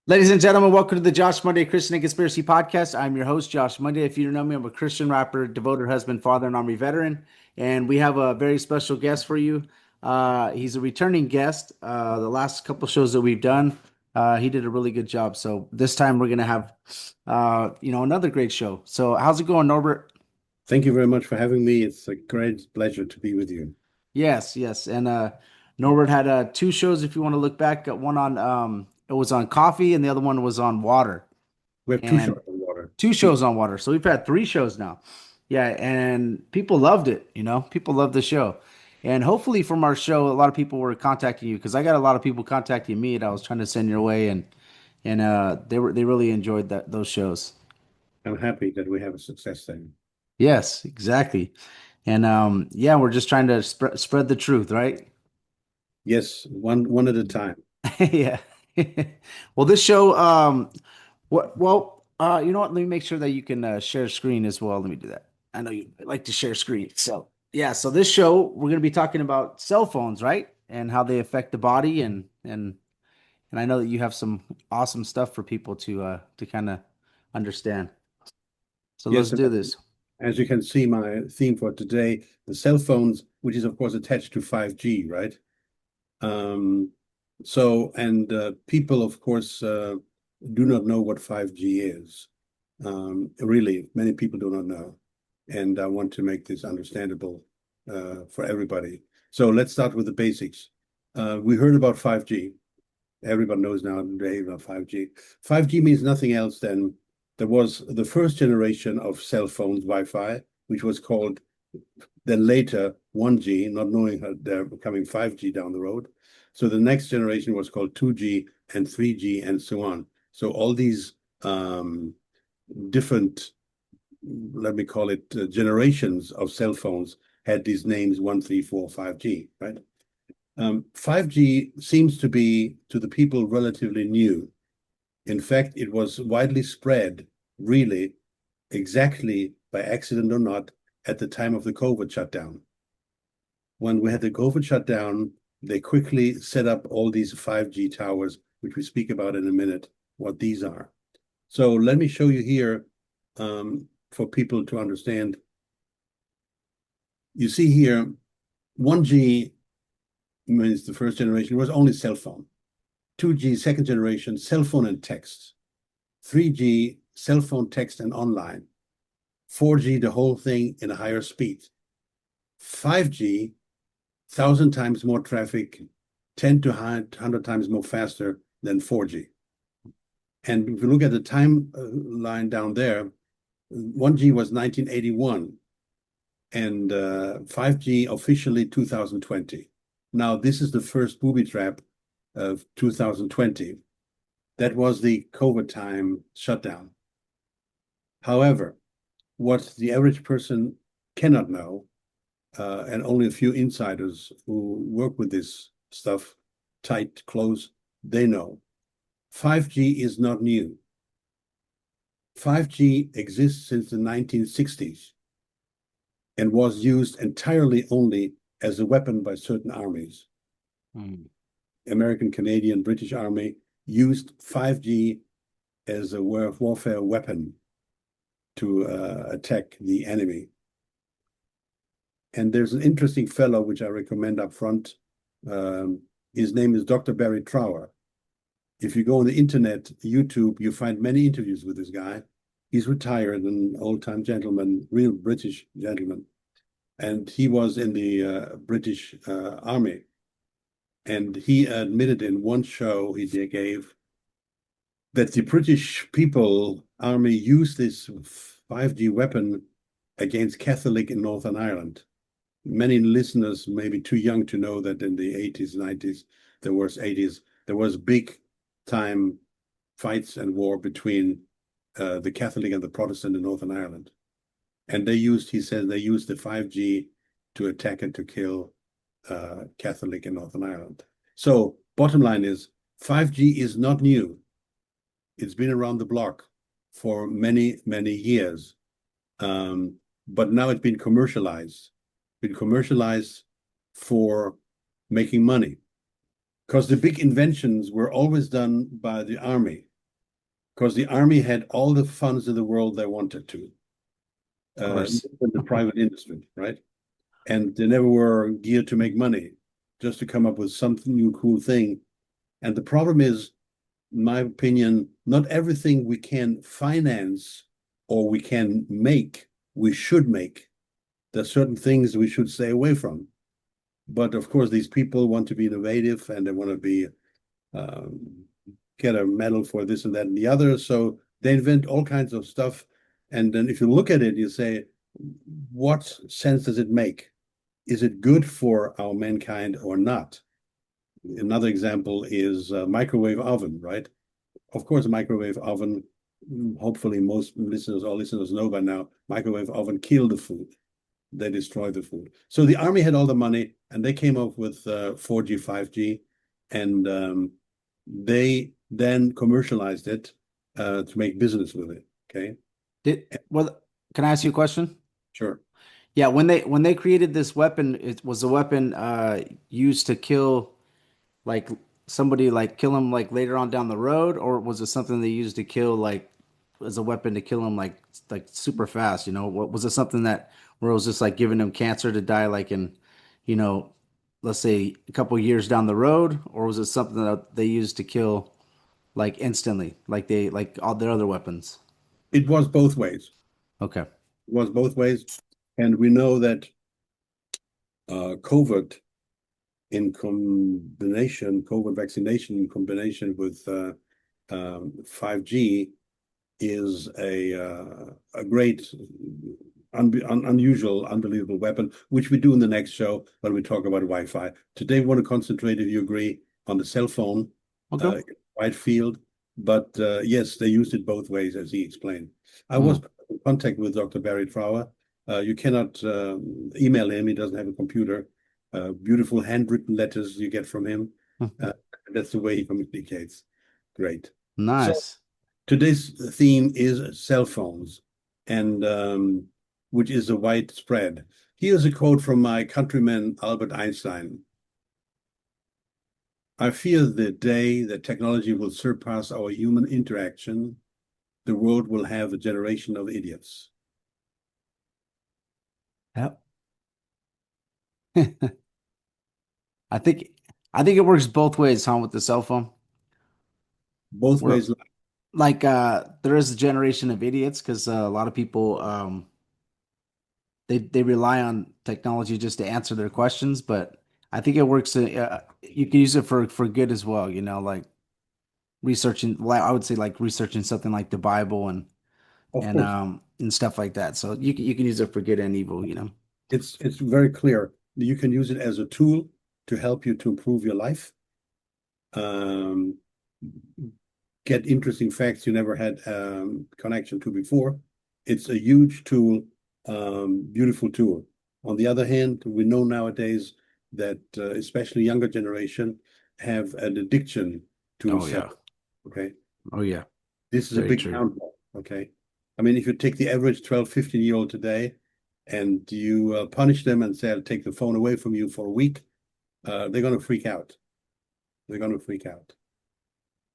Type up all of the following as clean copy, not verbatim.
Ladies and gentlemen, welcome to the Josh Monday Christian and Conspiracy Podcast. I'm your host, Josh Monday. If you don't know me, I'm a Christian rapper, devoted husband, father, and Army veteran. And we have a very special guest for you. He's a returning guest. The last couple shows that we've done, he did a really good job. So this time we're gonna have, another great show. So how's it going, Norbert? Thank you very much for having me. It's a great pleasure to be with you. Yes, yes. And Norbert had two shows. If you want to look back, one on it was on coffee, and the other one was on water. We have two And shots on water. two Two. shows on water. So we've had three shows now. Yeah, and people loved it, People loved the show. And hopefully from our show, a lot of people were contacting you because I got a lot of people contacting me and I was trying to send your way and they really enjoyed those shows. I'm happy that we have a success thing. Yes, exactly. And yeah, we're just trying to spread the truth, right? Yes, one at a time. Yeah. Well, this show you know what? Let me make sure that you can share screen as well. Let me do that. I know you like to share screen. So, yeah, so this show we're going to be talking about cell phones, right? And how they affect the body and I know that you have some awesome stuff for people to kind of understand. So, let's Yes, and do this. as you can see, my theme for today, the cell phones, which is of course attached to 5G, right? Um, People, of course, do not know what 5G is. Really, many people do not know. And I want to make this understandable for everybody. So let's start with the basics. We heard about 5G. Everybody knows nowadays about 5G. 5G means nothing else than there was the first generation of cell phones, Wi-Fi, which was called then later 1G, not knowing how they're becoming 5G down the road. So the next generation was called 2G and 3G and so on. So all these different, let me call it, generations of cell phones had these names 1, 3, 4, 5G, right? 5G seems to be, to the people, relatively new. In fact, it was widely spread, really, exactly by accident or not, at the time of the COVID shutdown. When we had the COVID shutdown, they quickly set up all these 5G towers, which we speak about in a minute, what these are. So let me show you here for people to understand. You see here, 1G means the first generation was only cell phone. 2G, second generation, cell phone and text. 3G, cell phone, text, and online. 4G, the whole thing in a higher speed. 5G, 1,000 times more traffic, 10 to 100 times more faster than 4G. And if you look at the timeline down there, 1G was 1981 and 5G officially 2020. Now, this is the first booby trap of 2020. That was the COVID time shutdown. However, what the average person cannot know, and only a few insiders who work with this stuff tight, close, they know. 5G is not new. 5G exists since the 1960s and was used entirely only as a weapon by certain armies. Hmm. American, Canadian, British Army used 5G as a warfare weapon to attack the enemy. And there's an interesting fellow which I recommend up front. His name is Dr. Barry Trower. If you go on the internet, YouTube, you find many interviews with this guy. He's retired, an old-time gentleman, real British gentleman. And he was in the British Army. And he admitted in one show he gave that the British people, Army, used this 5G weapon against Catholic in Northern Ireland. Many listeners may be too young to know that in the 80s, 90s, there was big time fights and war between the Catholic and the Protestant in Northern Ireland. And he said they used the 5G to attack and to kill Catholic in Northern Ireland. So bottom line is 5G is not new. It's been around the block for many, many years. But now it's been commercialized for making money. Because the big inventions were always done by the army. because the army had all the funds in the world they wanted to, Of course. in the private industry, right? And they never were geared to make money, just to come up with something new, cool thing. And the problem is, in my opinion, not everything we can finance or we can make, we should make. There's certain things we should stay away from. But of course, these people want to be innovative and they want to be um, get a medal for this and that and the other. So they invent all kinds of stuff. And then if you look at it, you say, what sense does it make? Is it good for our mankind or not? Another example is a microwave oven, right? Of course, a microwave oven, hopefully most listeners, all listeners know by now, microwave oven kill the food. They destroy the food. So the army had all the money and they came up with 4G, 5G, and they then commercialized it to make business with it. Okay, Well, can I ask you a question? sure. Yeah, when they created this weapon, it was a weapon used to kill like somebody, like kill him like later on down the road, or was it something they used to kill like as a weapon to kill him like super fast, you know? What was it, something that where it was just like giving him cancer to die like in, you know, let's say a couple years down the road, or was it something that they used to kill like instantly, like they like all their other weapons? It was both ways. Okay. It was both ways. And we know that COVID COVID vaccination in combination with 5G is a great, unusual, unbelievable weapon, which we do in the next show when we talk about Wi-Fi. Today, we want to concentrate, if you agree, on the cell phone, Okay. wide field. But yes, they used it both ways, as he explained. I was Mm. in contact with Dr. Barry Trower. You cannot email him; he doesn't have a computer. Beautiful handwritten letters you get from him. Uh, that's the way he communicates. Great. So Nice. today's theme is cell phones, and which is a widespread. Here's a quote from my countryman Albert Einstein. I fear the day that technology will surpass our human interaction, the world will have a generation of idiots. Yep. I think I think it works both ways, huh, with the cell phone. Both Where ways. like there is a generation of idiots because a lot of people they rely on technology just to answer their questions, but I think it works. You can use it for good as well. You know, like researching. Like I would say, like researching something like the Bible Of course, and stuff like that. So you can use it for good and evil. You know. it's very clear. You can use it as a tool to help you to improve your life. Um, get interesting facts you never had connection to before. It's a huge tool, beautiful tool. On the other hand, we know nowadays that especially younger generation have an addiction to Oh cell. yeah. Okay, Oh yeah. this is a Very big true. downfall. Okay, I mean, if you take the average 12, 15-year-old today and you punish them and say, I'll take the phone away from you for a week, they're going to freak out. They're going to freak out.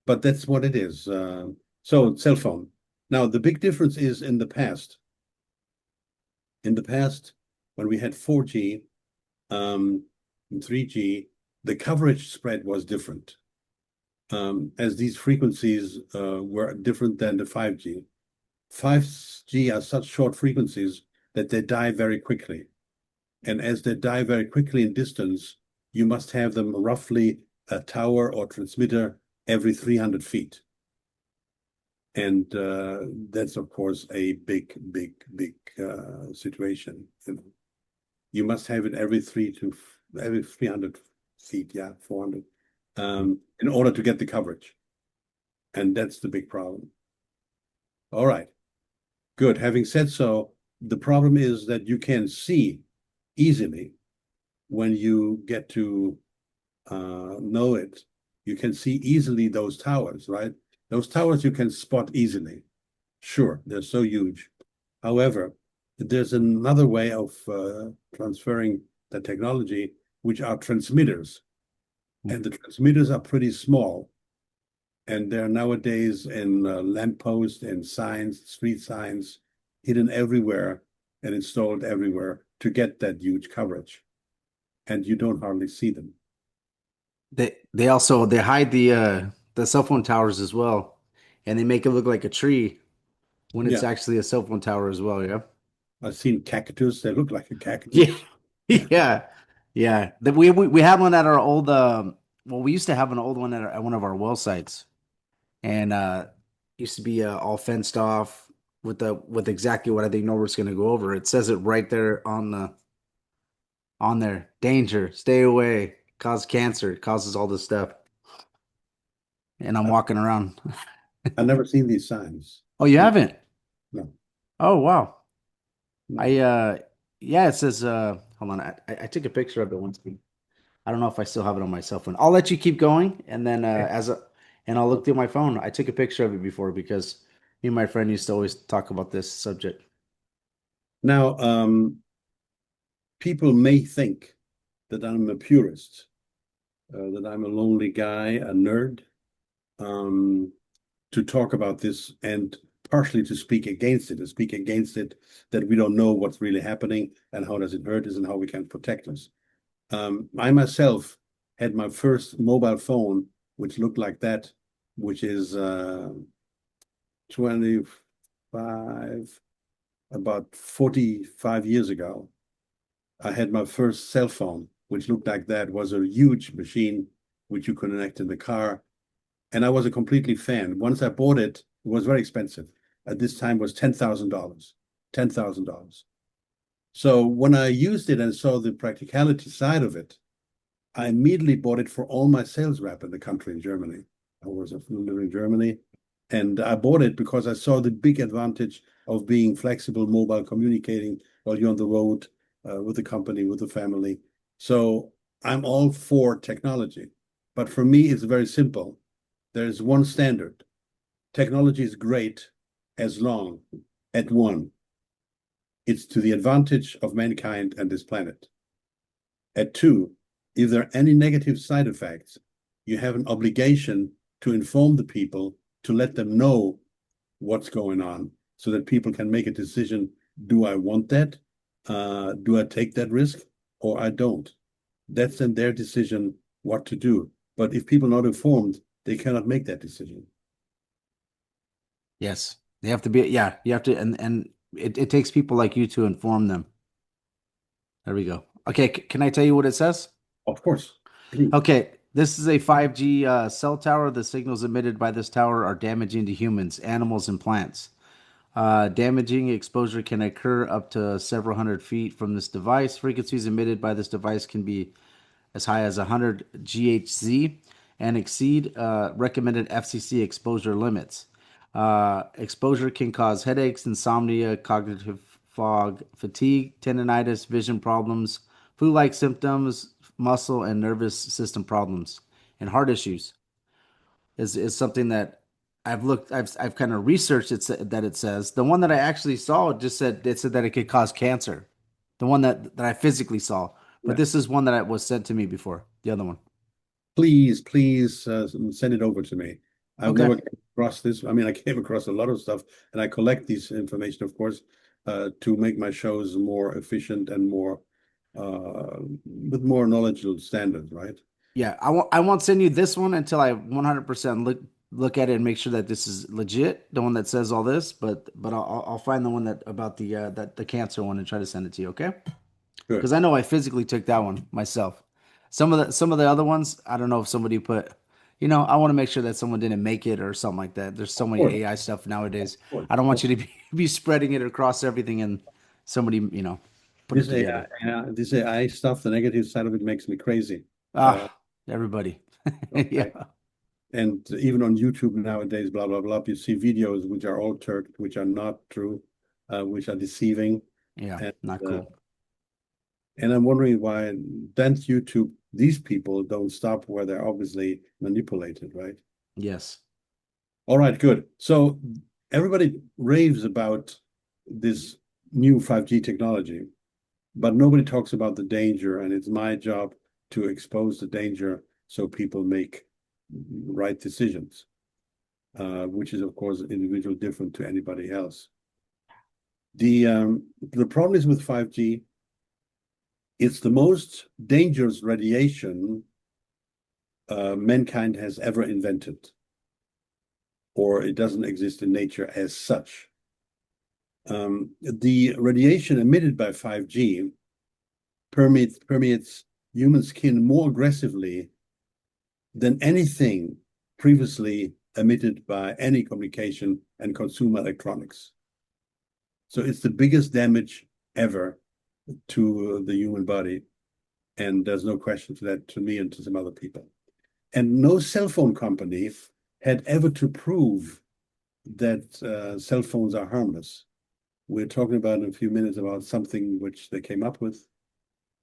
But that's what it is. So cell phone. Now, the big difference is in the past. In the past, when we had 4G and 3G, the coverage spread was different, as these frequencies were different than the 5G. 5G are such short frequencies that they die very quickly. And as they die very quickly in distance, you must have them roughly a tower or transmitter every 300 feet. And that's, of course, a big, big, big situation. You know, you must have it every 300 feet, yeah, 400, in order to get the coverage. And that's the big problem. All right, good. Having said so, the problem is that you can see easily when you get to know it. You can see easily those towers, right? Those towers you can spot easily. Sure, they're so huge. However, there's another way of transferring the technology, which are transmitters. And the transmitters are pretty small. And they're nowadays in lampposts and signs, street signs, hidden everywhere and installed everywhere to get that huge coverage. And you don't hardly see them. They also they hide the cell phone towers as well, and they make it look like a tree when it's Yeah, actually a cell phone tower as well. Yeah. I've seen cactus. They look like a Yeah. cactus. Yeah. Yeah. We had one at our old well, we used to have an old one at one of our well sites, and used to be all fenced off with exactly what I think Norbert's going to go over. It says it right there on there. Danger, stay away, cause cancer, causes all this stuff. And I'm I- walking around. I've never seen these signs. Oh, you No, haven't? no, Oh, wow. I no. yeah, it says hold on. I took a picture of it once. I don't know if I still have it on my cell phone. I'll let you keep going and then and I'll look through my phone. I took a picture of it before because me and my friend used to always talk about this subject. Now, people may think that I'm a purist, that I'm a lonely guy, a nerd, um, to talk about this and partially to speak against it, that we don't know what's really happening and how does it hurt us and how we can protect us. I myself had my first mobile phone, which looked like that, which is 25, about 45 years ago. I had my first cell phone, which looked like that, was a huge machine which you connect in the car. And I was a completely fan. Once I bought it, it was very expensive. At this time was $10,000. $10,000. So when I used it and saw the practicality side of it, I immediately bought it for all my sales rep in the country in Germany. I was living in Germany, and I bought it because I saw the big advantage of being flexible, mobile, communicating while you're on the road with the company, with the family. So I'm all for technology. But for me, it's very simple. There's one standard. Technology is great as long at one, it's to the advantage of mankind and this planet. At two, if there are any negative side effects, you have an obligation to inform the people, to let them know what's going on so that people can make a decision. Do I want that? Do I take that risk or I don't? That's then their decision what to do. But if people are not informed, they cannot make that decision. Yes. They have to be yeah, you have to and it takes people like you to inform them. There we go. Okay, can I tell you what it says? Of course, please. Okay, this is a 5G cell tower. The signals emitted by this tower are damaging to humans, animals, and plants. Damaging exposure can occur up to several hundred feet from this device. Frequencies emitted by this device can be as high as 100 GHz and exceed recommended FCC exposure limits. Exposure can cause headaches, insomnia, cognitive fog, fatigue, tendonitis, vision problems, flu-like symptoms, muscle and nervous system problems, and heart issues. Is something that I've kind of researched that it says. The one that I actually saw just said it said that it could cause cancer. The one that I physically saw, but Yeah. this is one that was sent to me before. The other one. Please send it over to me. I've Okay. never come across this. I mean, I came across a lot of stuff, and I collect these information, of course, to make my shows more efficient and more with more knowledgeable standards, right? Yeah, I won't send you this one until I 100% look at it and make sure that this is legit, the one that says all this. But I'll find the one that about the cancer one and try to send it to you. Okay? Good. Because I know I physically took that one myself. Some of the other ones, I don't know if somebody put, I want to make sure that someone didn't make it or something like that. There's so Of many course, AI stuff of nowadays. course. I don't want you to be spreading it across everything and somebody, put it This AI, together. this AI stuff, the negative side of it makes me crazy. Uh, Ah, everybody. okay. Yeah. And even on YouTube nowadays, blah, blah, blah, you see videos which are all turked, which are not true, which are deceiving. Yeah, And not uh, cool. And I'm wondering why then YouTube, these people don't stop where they're obviously manipulated, right? Yes. All right, good. So everybody raves about this new 5G technology, but nobody talks about the danger. And it's my job to expose the danger so people make right decisions. which is, of course, individual different to anybody else. The problem is with 5G, it's the most dangerous radiation mankind has ever invented, or it doesn't exist in nature as such. The radiation emitted by 5G permeates human skin more aggressively than anything previously emitted by any communication and consumer electronics. So it's the biggest damage ever to the human body. And there's no question to that, to me and to some other people. And no cell phone company had ever to prove that cell phones are harmless. We're talking about in a few minutes about something which they came up with.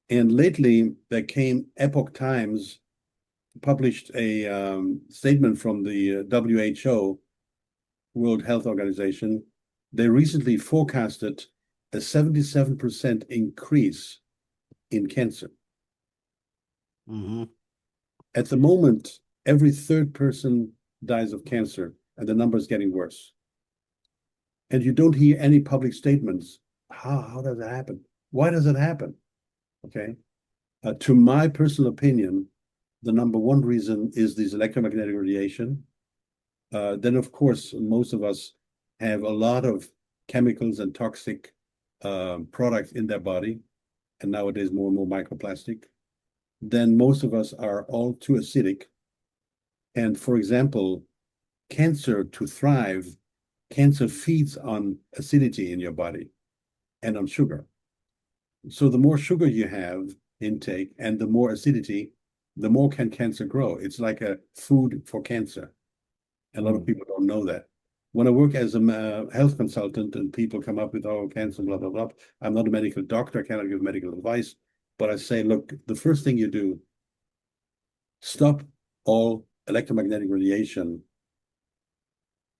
And lately, there came Epoch Times published a statement from the WHO, World Health Organization. They recently forecasted a 77% increase in cancer. Mm-hmm. At the moment, every third person dies of cancer, and the number is getting worse. And you don't hear any public statements. How does that happen? Why does it happen? Okay. To my personal opinion, the number one reason is this electromagnetic radiation. Then, of course, most of us have a lot of chemicals and toxic products in their body, and nowadays more and more microplastic. Then most of us are all too acidic. And for example, cancer to thrive, cancer feeds on acidity in your body and on sugar. So the more sugar you have intake and the more acidity, the more can cancer grow. It's like a food for cancer. A lot of people don't know that. When I work as a health consultant and people come up with, oh, cancer, blah, blah, blah, I'm not a medical doctor, I cannot give medical advice, but I say, look, the first thing you do, stop all electromagnetic radiation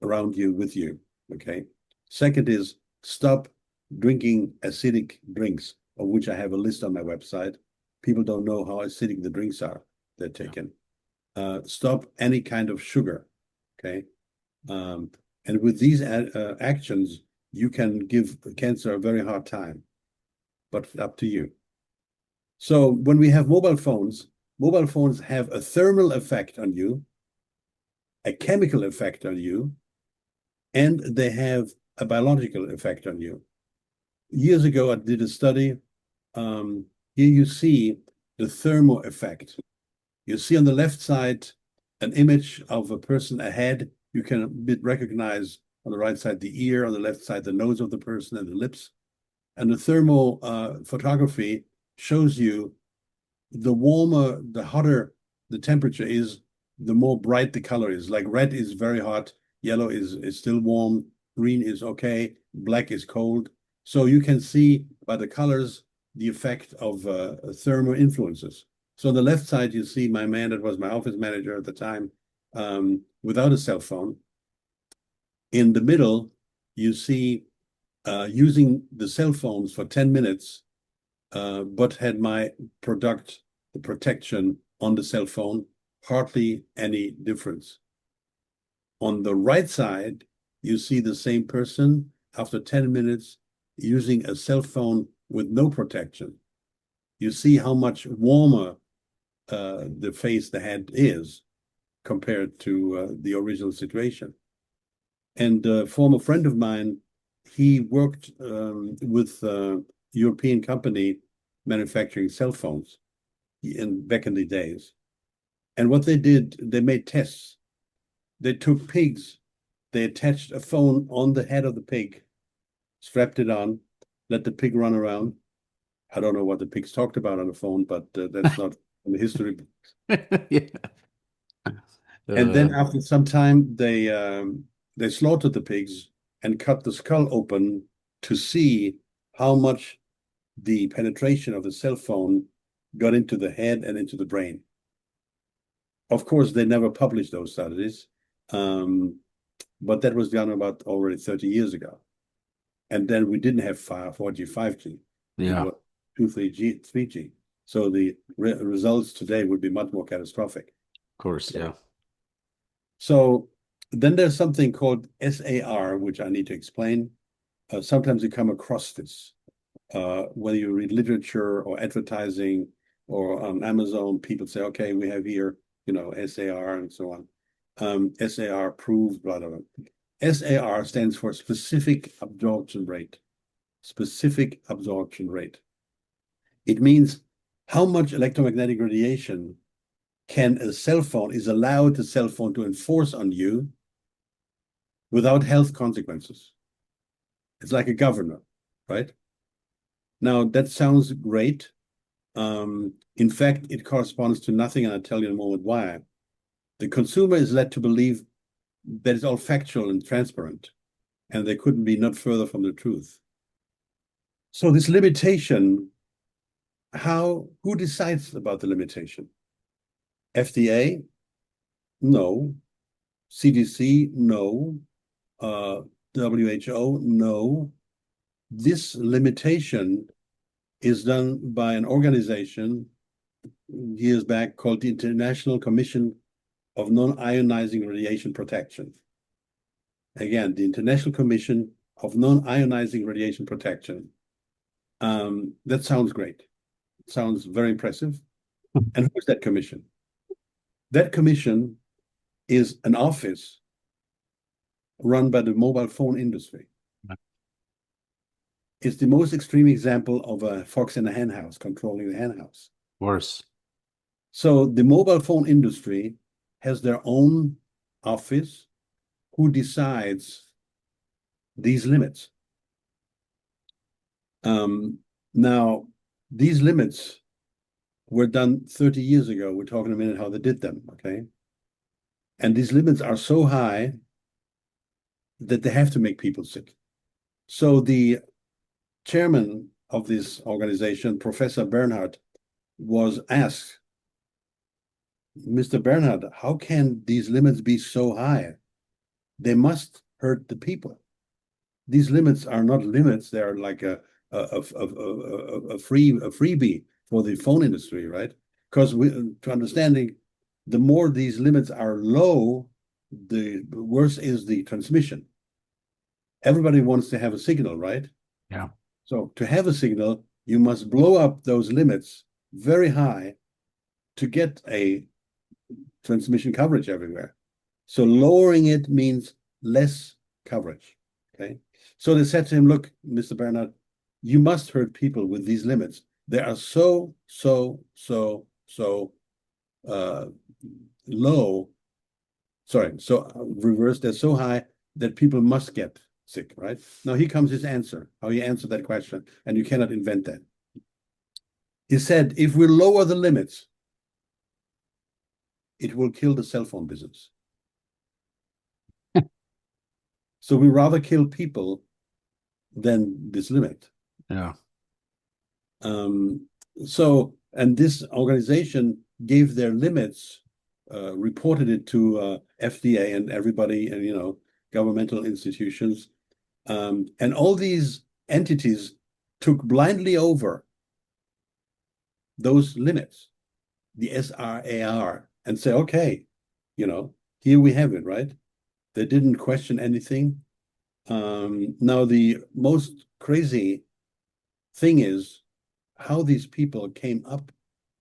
around you with you, okay? Second is stop drinking acidic drinks, of which I have a list on my website. People don't know how acidic the drinks are they're taking. Stop any kind of sugar, okay? And with these actions, you can give cancer a very hard time, but up to you. So when we have mobile phones have a thermal effect on you, a chemical effect on you, and they have a biological effect on you. Years ago, I did a study. Here you see the thermal effect. You see on the left side an image of a person ahead. You can recognize on the right side the ear, on the left side the nose of the person and the lips. And the thermal photography shows you the warmer, the hotter the temperature is, the more bright the color is. Like red is very hot, yellow is still warm, green is okay, black is cold. So you can see by the colors the effect of thermal influences. So on the left side, you see my man that was my office manager at the time without a cell phone. In the middle, you see using the cell phones for 10 minutes, but had my product, the protection on the cell phone, hardly any difference. On the right side, you see the same person after 10 minutes using a cell phone with no protection. You see how much warmer the face, the head is compared to the original situation. And a former friend of mine, he worked with a European company manufacturing cell phones back in the days. And what they did, they made tests. They took pigs, they attached a phone on the head of the pig, strapped it on, let the pig run around. I don't know what the pigs talked about on the phone, but that's not in the history. Yeah. And then after some time, they slaughtered the pigs and cut the skull open to see how much the penetration of the cell phone got into the head and into the brain. Of course, they never published those studies, but that was done about already 30 years ago. And then we didn't have 4G, 5G. Yeah. It was 2, 3G, 3G. So the results today would be much more catastrophic. Of course, yeah. So Then there's something called SAR, which I need to explain. Sometimes you come across this, whether you read literature or advertising or on Amazon, people say, okay, we have here, SAR and so on. SAR proved, blah, blah, blah. SAR stands for specific absorption rate. Specific absorption rate. It means how much electromagnetic radiation can a cell phone, is allowed the cell phone to enforce on you without health consequences. It's like a governor, right? Now, that sounds great. In fact, it corresponds to nothing, and I'll tell you in a moment why. The consumer is led to believe that it's all factual and transparent, and they couldn't be not further from the truth. So this limitation, who decides about the limitation? FDA? No. CDC? No. WHO? No. This limitation is done by an organization years back called the International Commission of Non-Ionizing Radiation Protection. Again, the International Commission of Non-Ionizing Radiation Protection. That sounds great. Sounds very impressive. And who's that commission? That commission is an office run by the mobile phone industry. It's the most extreme example of a fox in a hen house controlling the hen house. Worse. So the mobile phone industry has their own office who decides these limits. Now, these limits were done 30 years ago. We're talking a minute how they did them, okay? And these limits are so high that they have to make people sick. So the chairman of this organization, Professor Bernhardt, was asked, Mr. Bernhardt, how can these limits be so high? They must hurt the people. These limits are not limits. They are like a freebie for the phone industry, right? Because to understanding, the more these limits are low, the worse is the transmission. Everybody wants to have a signal, right? Yeah. So to have a signal, you must blow up those limits very high to get a transmission coverage everywhere. So lowering it means less coverage, okay? So they said to him, look, Mr. Bernhardt, you must hurt people with these limits. They are so low. Sorry, so reverse, they're so high that people must get sick, right? Now here comes his answer, how he answered that question, and you cannot invent that. He said, if we lower the limits, it will kill the cell phone business. So we rather kill people than this limit. Yeah. And this organization gave their limits, reported it to FDA and everybody, and governmental institutions, and all these entities took blindly over those limits, the SRAR, and say, okay, here we have it, right? They didn't question anything. Now, the most crazy thing is how these people came up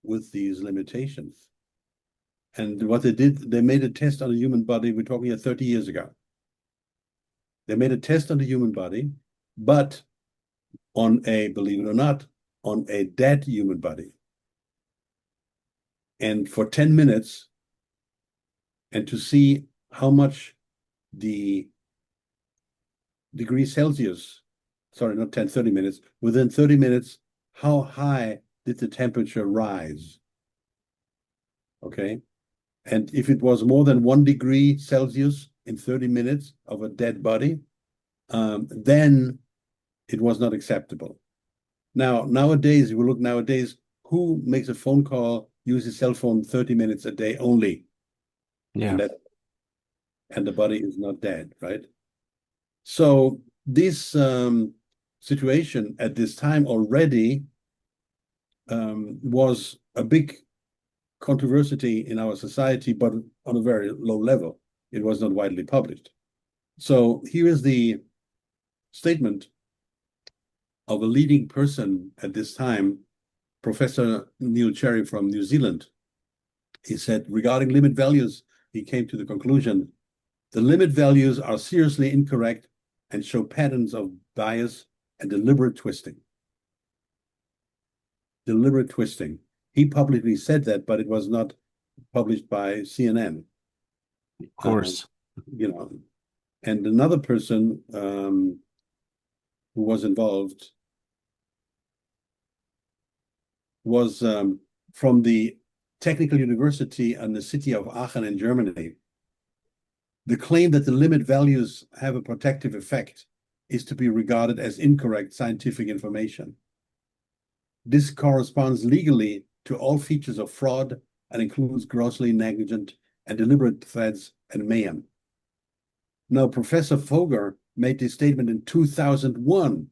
with these limitations. And what they did, they made a test on a human body. We're talking here 30 years ago. They made a test on the human body, but believe it or not, on a dead human body. And for 10 minutes, and to see how much the degrees Celsius, sorry, not 10, 30 minutes, within 30 minutes, how high did the temperature rise? Okay. And if it was more than 1 degree Celsius in 30 minutes of a dead body, then it was not acceptable. Now, nowadays, if we look nowadays, who makes a phone call, uses cell phone 30 minutes a day only? Yeah. And the body is not dead, right? So this situation at this time already was a big controversy in our society, but on a very low level. it was not widely published. So here is the statement of a leading person at this time, Professor Neil Cherry from New Zealand. He said, regarding limit values, he came to the conclusion, the limit values are seriously incorrect and show patterns of bias and deliberate twisting. Deliberate twisting. He publicly said that, but it was not published by CNN. Of course. You know, and another person who was involved was from the Technical University and the city of Aachen in Germany. The claim that the limit values have a protective effect is to be regarded as incorrect scientific information. This corresponds legally to all features of fraud and includes grossly negligent and deliberate threats and mayhem. Now, Professor Fogger made this statement in 2001.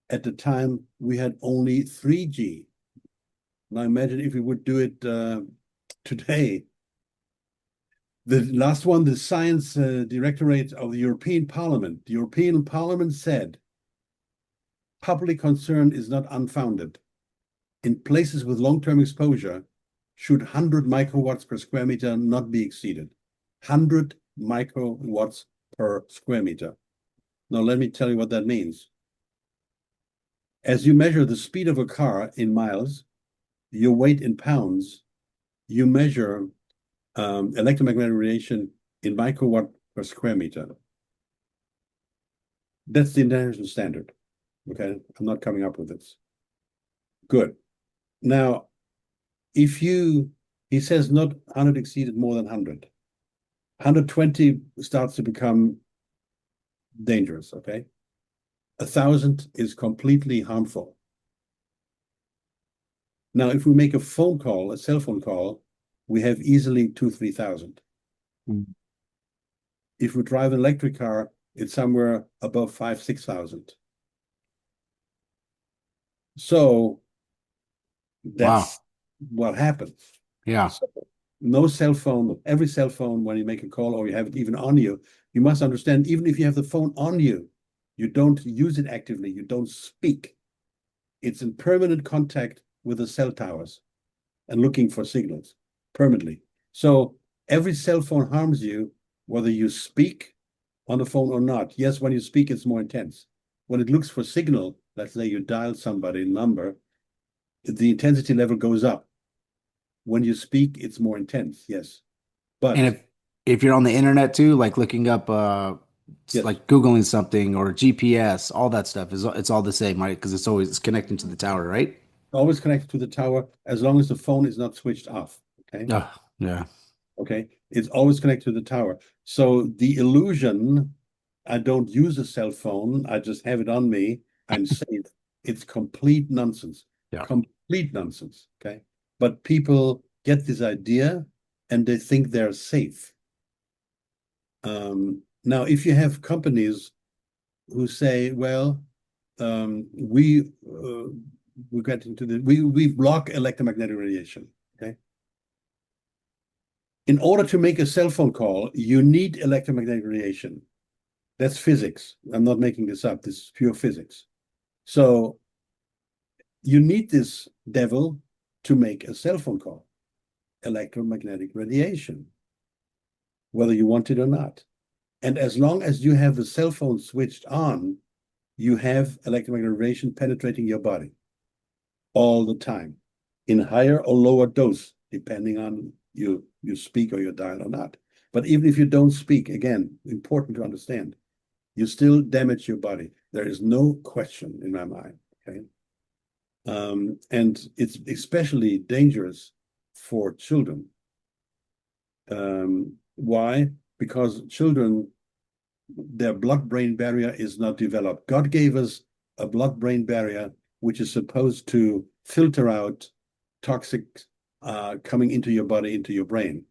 At the time, we had only 3G. Now, imagine if we would do it today. The last one, the Science Directorate of the European Parliament. The European Parliament said, public concern is not unfounded. In places with long-term exposure, should 100 microwatts per square meter not be exceeded. 100 microwatts per square meter. Now, let me tell you what that means. As you measure the speed of a car in miles, your weight in pounds, you measure electromagnetic radiation in microwatt per square meter. That's the international standard. Okay, I'm not coming up with this. Good. Now, if he says not 100 exceeded more than 100. 120 starts to become dangerous, okay? 1,000 is completely harmful. Now, if we make a phone call, a cell phone call, we have easily 2,000-3,000. If we drive an electric car, it's somewhere above 5,000-6,000. So that's what happens. Yeah. So, no cell phone, every cell phone, when you make a call or you have it even on you, you must understand, even if you have the phone on you, you don't use it actively, you don't speak. It's in permanent contact with the cell towers and looking for signals permanently. So every cell phone harms you, whether you speak on the phone or not. Yes, when you speak, it's more intense. When it looks for signal, let's say you dial somebody's number, the intensity level goes up. When you speak, it's more intense, yes. But And if you're on the internet too, like looking up yes, like Googling something or GPS, all that stuff it's all the same, right? Because it's connecting to the tower, right? always connected to the tower as long as the phone is not switched off. Okay. Yeah. Okay. It's always connected to the tower. So the illusion, I don't use a cell phone, I just have it on me, I'm safe. It's complete nonsense. Yeah. Complete nonsense. Okay. But people get this idea and they think they're safe. Now, if you have companies who say, well, we block electromagnetic radiation. Okay. In order to make a cell phone call, you need electromagnetic radiation. That's physics. I'm not making this up. This is pure physics. So you need this devil to make a cell phone call. Electromagnetic radiation, whether you want it or not. And as long as you have the cell phone switched on, you have electromagnetic radiation penetrating your body all the time in higher or lower dose, depending on you speak or you dial or not. But even if you don't speak, again, important to understand, you still damage your body. There is no question in my mind. Okay. And it's especially dangerous for children. Why? Because children, their blood-brain barrier is not developed. God gave us a blood-brain barrier which is supposed to filter out toxic coming into your body, into your brain.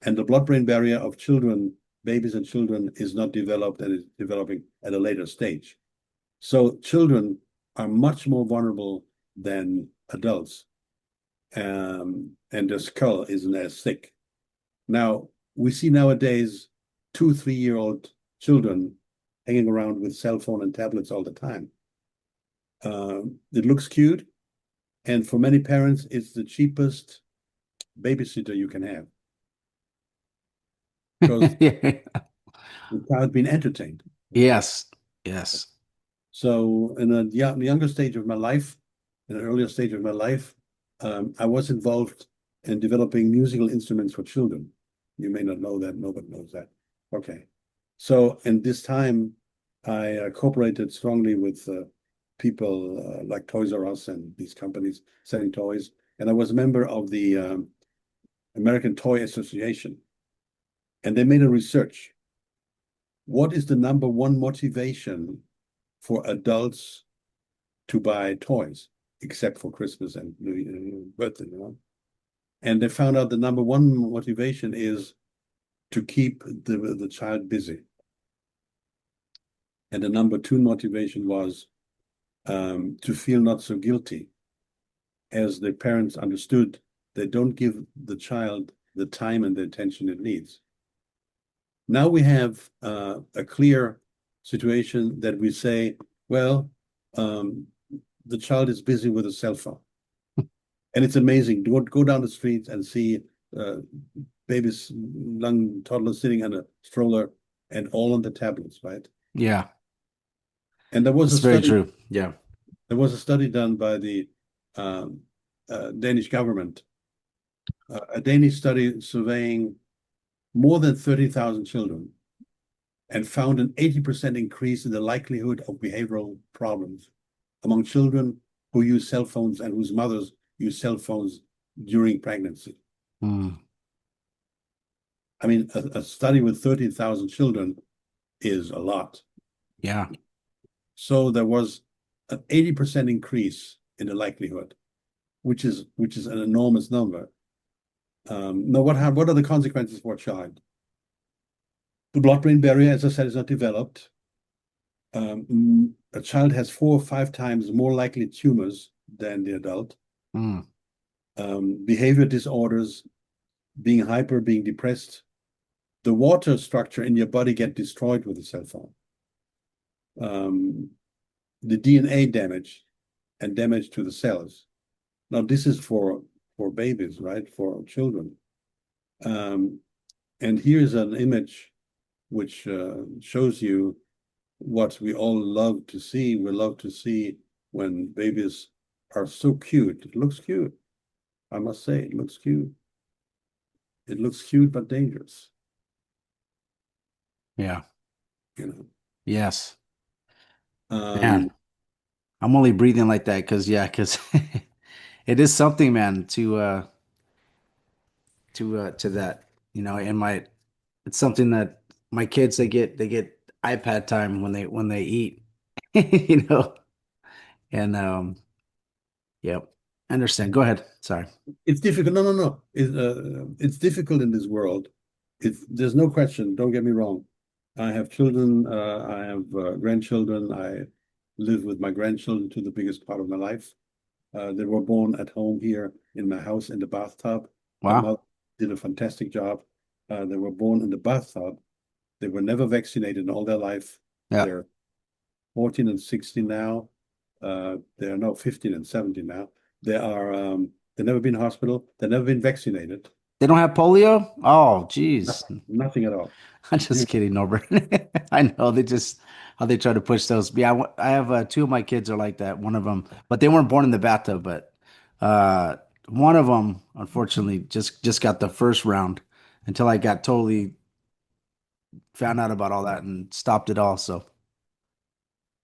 And the blood-brain barrier of children, babies and children, is not developed and is developing at a later stage. So children are much more vulnerable than adults. And their skull isn't as thick. Now, we see nowadays 2, 3-year-old children hanging around with cell phone and tablets all the time. It looks cute, and for many parents, it's the cheapest babysitter you can have because the child being entertained. Yes. Yes. So in a younger stage of my life, in an earlier stage of my life, I was involved in developing musical instruments for children. You may not know that. Nobody knows that. Okay. So in this time, I cooperated strongly with people like Toys R Us and these companies selling toys. And I was a member of the American Toy Association. And they made a research. What is the number one motivation for adults to buy toys, except for Christmas and birthday, you know? And they found out the number one motivation is to keep the child busy. And the number two motivation was to feel not so guilty, as the parents understood they don't give the child the time and the attention it needs. Now we have a clear situation that we say, well, the child is busy with a cell phone. And it's amazing. Go down the streets and see babies, young toddlers sitting on a stroller and all on the tablets, right? Yeah. And there was That's a very study. true. Yeah. There was a study done by the um, Danish government, a Danish study surveying more than 30,000 children, and found an 80% increase in the likelihood of behavioral problems among children who use cell phones and whose mothers use cell phones during pregnancy. Mm. I mean, a study with 30,000 children is a lot. Yeah. So there was an 80% increase in the likelihood, which is an enormous number. Now, what are the consequences for a child? The blood-brain barrier, as I said, is not developed. A child has 4 or 5 times more likely tumors than the adult. Mm. Behavior disorders, being hyper, being depressed. The water structure in your body get destroyed with a cell phone. The DNA damage and damage to the cells. Now, this is for babies, right? For children. And here's an image which shows you what we all love to see. We love to see when babies are so cute. It looks cute. I must say, it looks cute. It looks cute, but dangerous, Yeah. you know. Yes. Man, Um, I'm only breathing like that because it is something, man, to that, and it's something that my kids they get iPad time when they eat, you know, and yep. I understand. Go ahead. Sorry. it's difficult. No, no, no. It's difficult in this world. There's no question. Don't get me wrong. I have children. I have grandchildren. I live with my grandchildren to the biggest part of my life. They were born at home here in my house in the bathtub. My Wow. mother did a fantastic job. They were born in the bathtub. They were never vaccinated in all their life. Yeah. They're 14 and 16 now. They are now 15 and 17 now. They've never been in hospital. They've never been vaccinated. They don't have polio? Oh, geez. Nothing at all. I'm just kidding, Norbert. I know they just how they try to push those. Yeah, I have two of my kids are like that. One of them, but they weren't born in the bathtub. But uh, one of them, unfortunately, just got the first round until I got totally found out about all that and stopped it all. So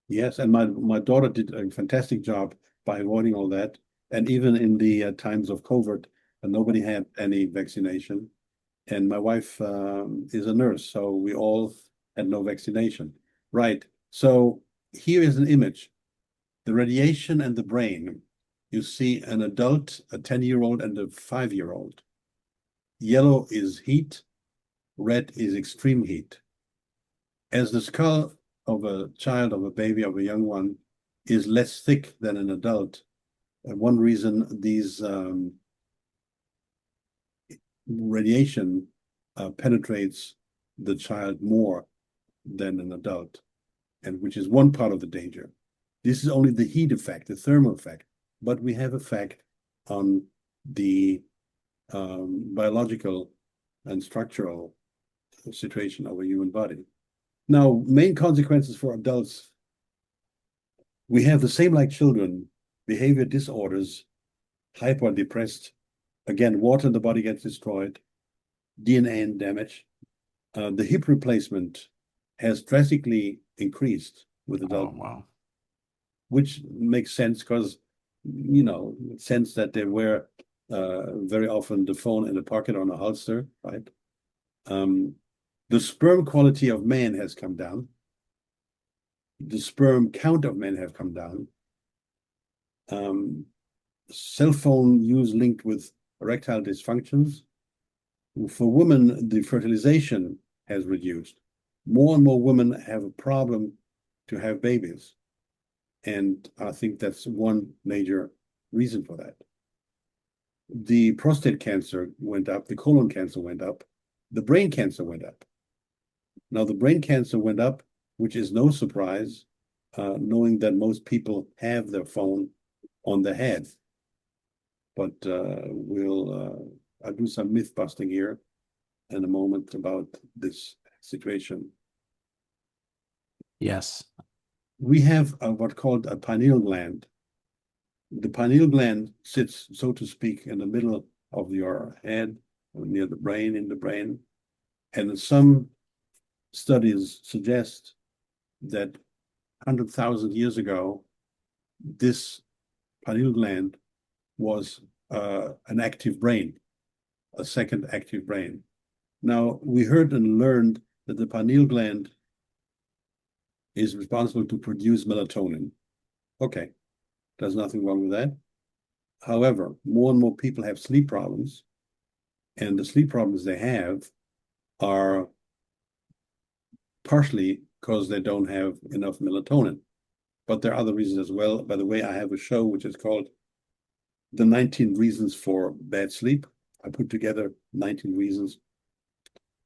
Yes, and my daughter did a fantastic job by avoiding all that. And even in the times of COVID, nobody had any vaccination. And my wife is a nurse, so we all had no vaccination. Right. So here is an image. The radiation and the brain. You see an adult, a 10-year-old, and a 5-year-old. Yellow is heat, red is extreme heat. As the skull of a child, of a baby, of a young one, is less thick than an adult, one reason these radiation penetrates the child more than an adult, and which is one part of the danger. This is only the heat effect, the thermal effect, but we have effect on the biological and structural situation of a human body. Now, main consequences for adults, we have the same like children, behavior disorders, hyper depressed. Again, water in the body gets destroyed, DNA damage. The hip replacement has drastically increased with adult, wow. which makes sense because, sense that they wear very often the phone in a pocket on a holster, right? The sperm quality of men has come down. The sperm count of men have come down. Cell phone use linked with erectile dysfunctions. For women, the fertilization has reduced. More and more women have a problem to have babies. And I think that's one major reason for that. The prostate cancer went up, the colon cancer went up, the brain cancer went up. Now, the brain cancer went up, which is no surprise, knowing that most people have their phone on their head. But I'll do some myth busting here in a moment about this situation. Yes. We have what's called a pineal gland. The pineal gland sits, so to speak, in the middle of your head, near the brain, in the brain. And some studies suggest that 100,000 years ago, this pineal gland was an active brain, a second active brain. Now, we heard and learned that the pineal gland is responsible to produce melatonin. Okay, there's nothing wrong with that. However, more and more people have sleep problems, and the sleep problems they have are partially because they don't have enough melatonin. But there are other reasons as well. By the way, I have a show which is called The 19 Reasons for Bad Sleep. I put together 19 reasons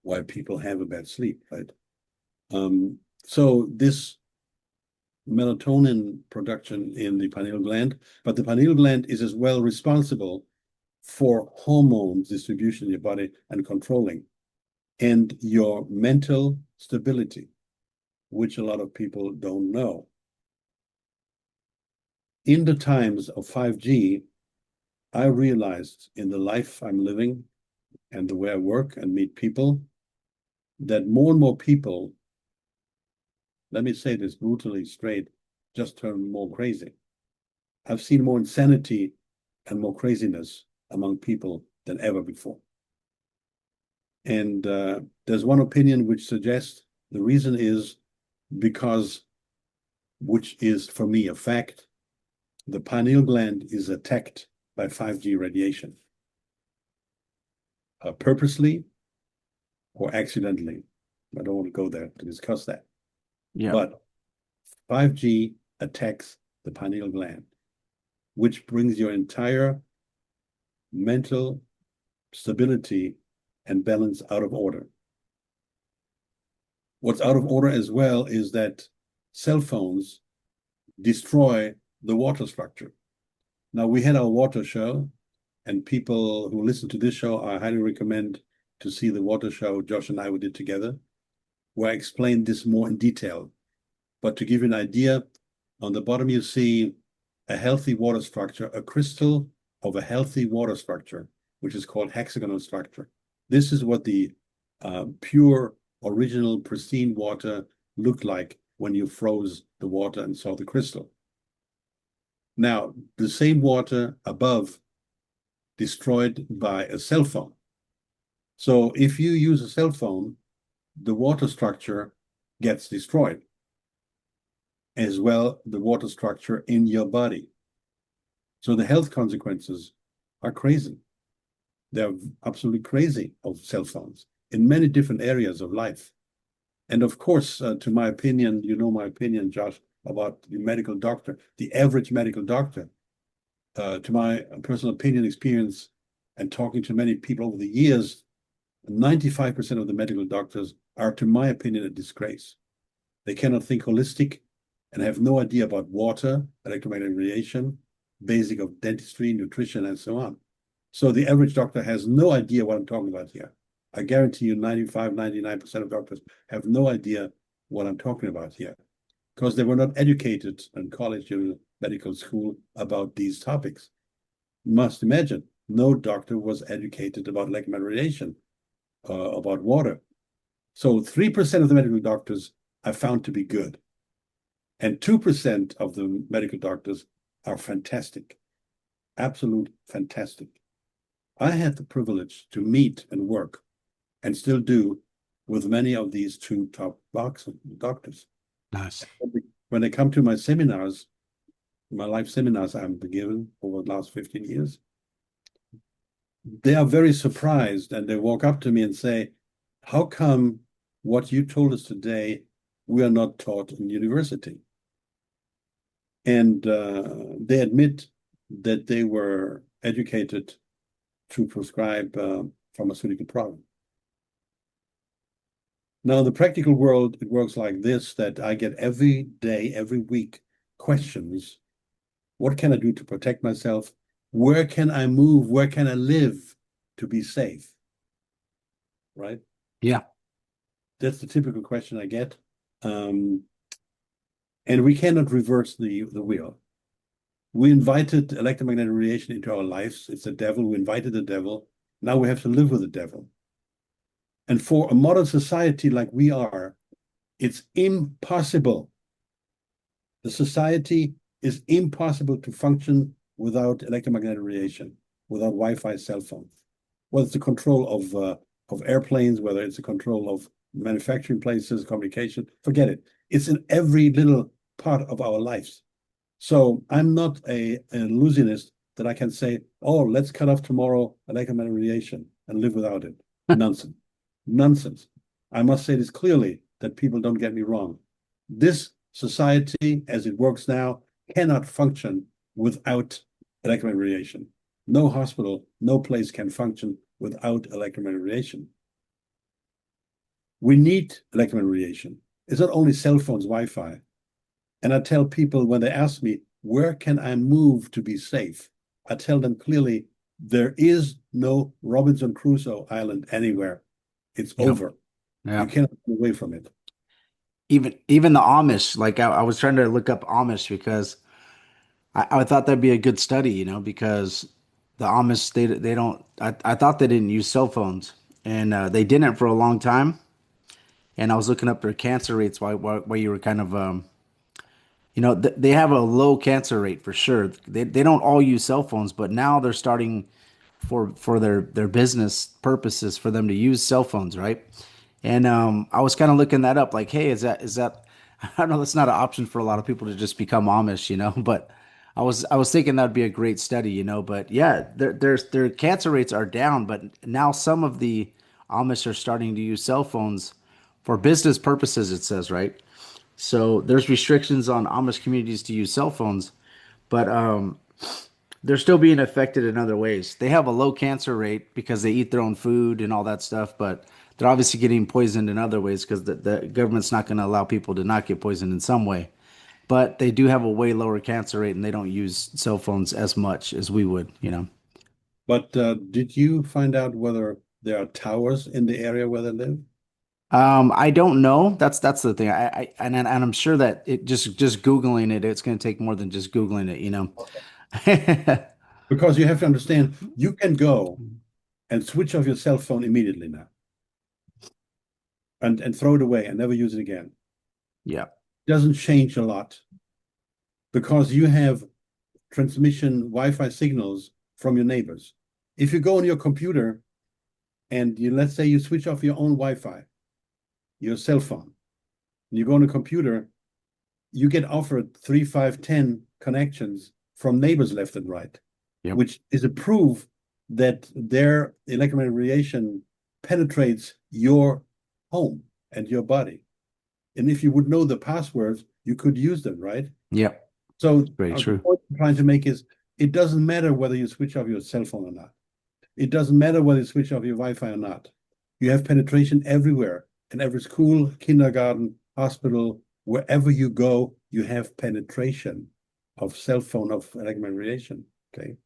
why people have a bad sleep, right? So this melatonin production in the pineal gland, but the pineal gland is as well responsible for hormones distribution in your body and controlling, and your mental stability, which a lot of people don't know. In the times of 5G, I realized in the life I'm living and the way I work and meet people, that more and more people, let me say this brutally straight, just turn more crazy. I've seen more insanity and more craziness among people than ever before. And there's one opinion which suggests the reason is because, which is for me a fact, the pineal gland is attacked by 5G radiation, purposely or accidentally. I don't want to go there to discuss that. Yeah. But 5G attacks the pineal gland, which brings your entire mental stability and balance out of order. What's out of order as well is that cell phones destroy the water structure. Now, we had our water show, and people who listen to this show, I highly recommend to see the water show Josh and I did together, where I explained this more in detail. But to give you an idea, on the bottom you see a healthy water structure, a crystal of a healthy water structure, which is called hexagonal structure. This is what the pure, original, pristine water looked like when you froze the water and saw the crystal. Now, the same water above destroyed by a cell phone. So if you use a cell phone, the water structure gets destroyed, as well the water structure in your body. So the health consequences are crazy. They're absolutely crazy of cell phones in many different areas of life. And of course, to my opinion, you know my opinion, Josh, about the medical doctor, the average medical doctor. To my personal opinion, experience, and talking to many people over the years, 95% of the medical doctors are, to my opinion, a disgrace. They cannot think holistic and have no idea about water, electromagnetic radiation, basic of dentistry, nutrition, and so on. So the average doctor has no idea what I'm talking about here. I guarantee you 95, 99% of doctors have no idea what I'm talking about here because they were not educated in college or medical school about these topics. You must imagine, no doctor was educated about electromagnetic radiation, about water. So 3% of the medical doctors are found to be good. And 2% of the medical doctors are fantastic, absolute fantastic. I had the privilege to meet and work, and still do, with many of these two top doctors. Nice. When they come to my seminars, my life seminars I've been given over the last 15 years, they are very surprised and they walk up to me and say, how come what you told us today, we are not taught in university? And they admit that they were educated to prescribe pharmaceutical products. Now, in the practical world, it works like this, that I get every day, every week, questions. What can I do to protect myself? Where can I move? Where can I live to be safe? Right? Yeah. That's the typical question I get. And we cannot reverse the wheel. We invited electromagnetic radiation into our lives. It's the devil. We invited the devil. Now we have to live with the devil. And for a modern society like we are, it's impossible. The society is impossible to function without electromagnetic radiation, without Wi-Fi, cell phones. Whether it's the control of airplanes, whether it's the control of manufacturing places, communication, forget it. It's in every little part of our lives. So I'm not an illusionist that I can say, oh, let's cut off tomorrow electromagnetic radiation and live without it. Nonsense. Nonsense. I must say this clearly, that people don't get me wrong. This society, as it works now, cannot function without electromagnetic radiation. No hospital, no place can function without electromagnetic radiation. We need electromagnetic radiation. It's not only cell phones, Wi-Fi. And I tell people when they ask me, where can I move to be safe? I tell them clearly, there is no Robinson Crusoe island anywhere. It's over. Yeah. You cannot get away from it. Even the Amish, like I was trying to look up Amish because I thought that'd be a good study, because the Amish they don't I thought they didn't use cell phones and they didn't for a long time. And I was looking up their cancer rates while you were kind of they have a low cancer rate for sure. They don't all use cell phones, but now they're starting for their business purposes for them to use cell phones, right? And I was kind of looking that up, like, hey, is that I know that's not an option for a lot of people to just become Amish, but I was thinking that'd be a great study, but yeah, their cancer rates are down, but now some of the Amish are starting to use cell phones for business purposes, it says, right? So there's restrictions on Amish communities to use cell phones, but they're still being affected in other ways. They have a low cancer rate because they eat their own food and all that stuff, but they're obviously getting poisoned in other ways because the government's not going to allow people to not get poisoned in some way. But they do have a way lower cancer rate and they don't use cell phones as much as we would. But did you find out whether there are towers in the area where they live? I don't know. That's the thing. And I'm sure that it just Googling it, it's going to take more than just Googling it. Because you have to understand, you can go and switch off your cell phone immediately now and throw it away and never use it again. Yeah. Doesn't change a lot because you have transmission Wi-Fi signals from your neighbors. If you go on your computer and let's say you switch off your own Wi-Fi, your cell phone, and you go on a computer, you get offered 3, 5, 10 connections from neighbors left and right, Yep. which is a proof that their electromagnetic radiation penetrates your home and your body. And if you would know the passwords, you could use them, right? Yep. So Very the true. point I'm trying to make is it doesn't matter whether you switch off your cell phone or not. It doesn't matter whether you switch off your Wi-Fi or not. You have penetration everywhere. In every school, kindergarten, hospital, wherever you go, you have penetration of cell phone, of electromagnetic radiation. Okay.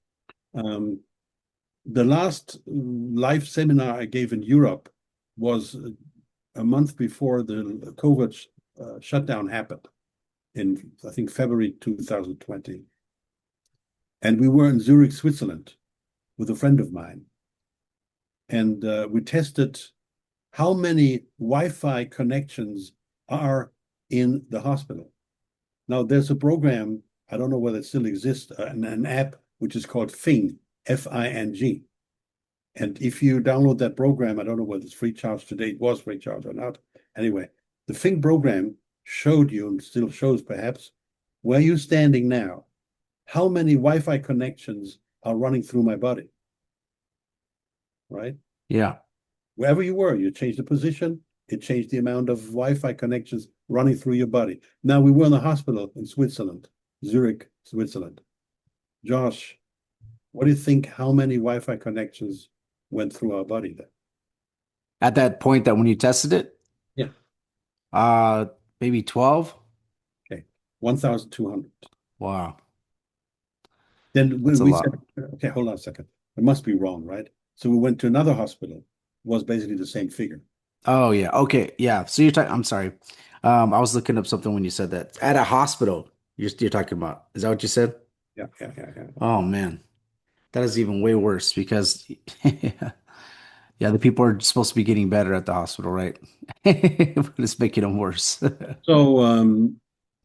The last live seminar I gave in Europe was a month before the COVID shutdown happened in, I think, February 2020. And we were in Zurich, Switzerland with a friend of mine. And we tested how many Wi-Fi connections are in the hospital. Now, there's a program, I don't know whether it still exists, an app which is called Fing, F-I-N-G. And if you download that program, I don't know whether it's free charge today, it was free charge or not. Anyway, the Fing program showed you, and still shows perhaps, where you're standing now, how many Wi-Fi connections are running through my body, right? Yeah. Wherever you were, you changed the position, it changed the amount of Wi-Fi connections running through your body. Now, we were in the hospital in Switzerland, Zurich, Switzerland. Josh, what do you think, how many Wi-Fi connections went through our body there? At that point that when you tested it, Yeah. maybe 12. Okay, 1,200. Wow. Then That's a we lot. said, okay, hold on a second. It must be wrong, right? So we went to another hospital, was basically the same figure. Oh yeah. Okay. Yeah. So you're talking, I'm sorry. I was looking up something when you said that. At a hospital, you're talking about. Is that what you said? Yeah. Oh man. That is even way worse because yeah, the people are supposed to be getting better at the hospital, right? But it's making them worse. So,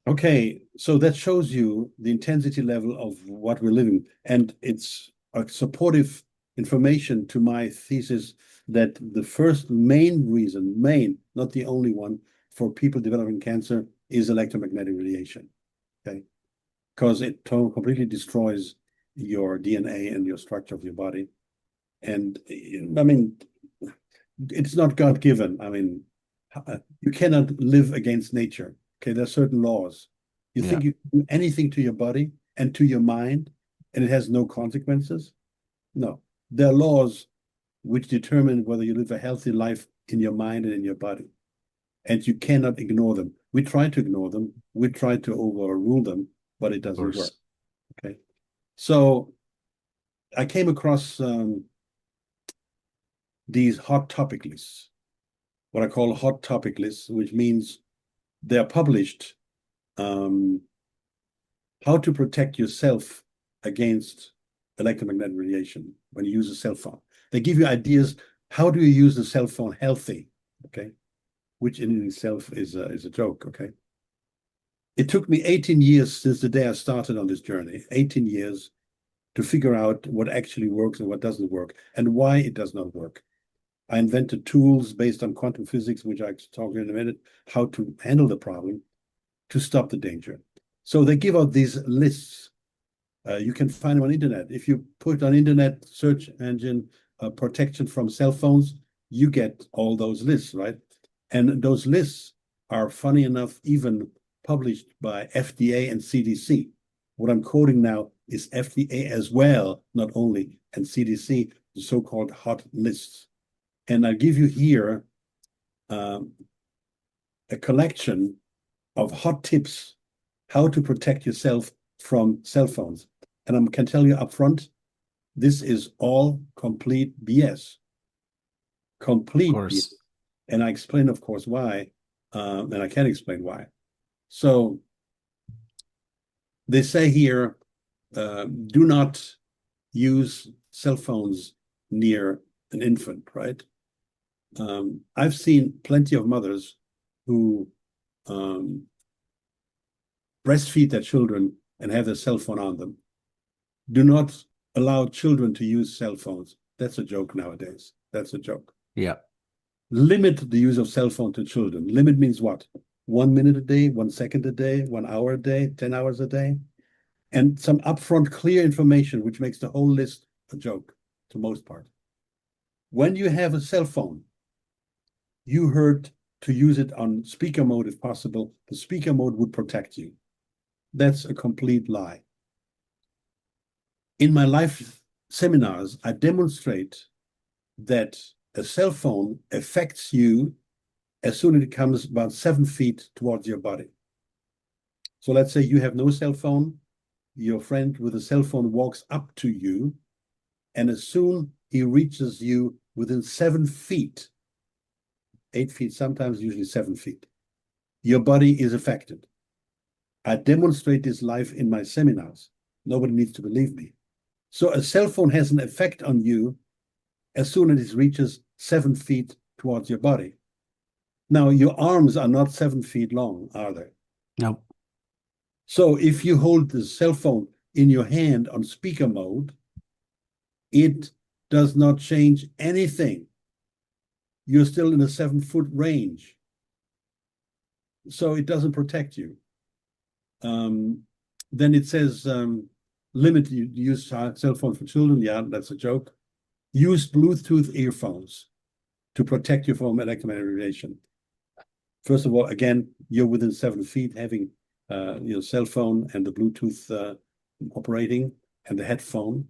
okay, so that shows you the intensity level of what we're living. And it's a supportive information to my thesis that the first main reason, not the only one, for people developing cancer is electromagnetic radiation. Okay. Because it completely destroys your DNA and your structure of your body. And I mean, it's not God given. I mean, you cannot live against nature. Okay, there are certain laws. You Yeah, think you can do anything to your body and to your mind, and it has no consequences? No. There are laws which determine whether you live a healthy life in your mind and in your body. And you cannot ignore them. We try to ignore them, we try to overrule them, but it of doesn't work. course. Okay. So I came across these hot topic lists, what I call hot topic lists, which means they're published how to protect yourself against electromagnetic radiation when you use a cell phone. They give you ideas, how do you use the cell phone healthy, okay? Which in itself is a joke, okay? It took me 18 years since the day I started on this journey, 18 years to figure out what actually works and what doesn't work and why it does not work. I invented tools based on quantum physics, which I talk in a minute, how to handle the problem to stop the danger. So they give out these lists. You can find them on internet. If you put on internet search engine protection from cell phones, you get all those lists, right? And those lists are, funny enough, even published by FDA and CDC. What I'm quoting now is FDA as well, not only, and CDC, the so-called hot lists. And I'll give you here a collection of hot tips how to protect yourself from cell phones. And I can tell you up front, this is all complete BS. Of Complete BS. course. And I explain, of course, why, and I can explain why. So they say here, do not use cell phones near an infant, right? I've seen plenty of mothers who breastfeed their children and have their cell phone on them. Do not allow children to use cell phones. That's a joke nowadays. That's a joke. Yeah, Limit the use of cell phone to children. Limit means what? 1 minute a day, 1 second a day, 1 hour a day, 10 hours a day. And some upfront clear information, which makes the whole list a joke to most part. When you have a cell phone, you heard to use it on speaker mode if possible. The speaker mode would protect you. That's a complete lie. In my live seminars, I demonstrate that A cell phone affects you as soon as it comes about 7 feet towards your body. So let's say you have no cell phone, your friend with a cell phone walks up to you, and as soon he reaches you within 7 feet, 8 feet, sometimes usually 7 feet, your body is affected. I demonstrate this live in my seminars. Nobody needs to believe me. So a cell phone has an effect on you as soon as it reaches 7 feet towards your body. Now, your arms are not 7 feet long, are they? Nope. So if you hold the cell phone in your hand on speaker mode, it does not change anything. You're still in a 7-foot range. So it doesn't protect you. Then it says limit use cell phone for children. Yeah, that's a joke. Use Bluetooth earphones to protect you from electromagnetic radiation. First of all, again, you're within 7 feet having your cell phone and the Bluetooth operating and the headphone.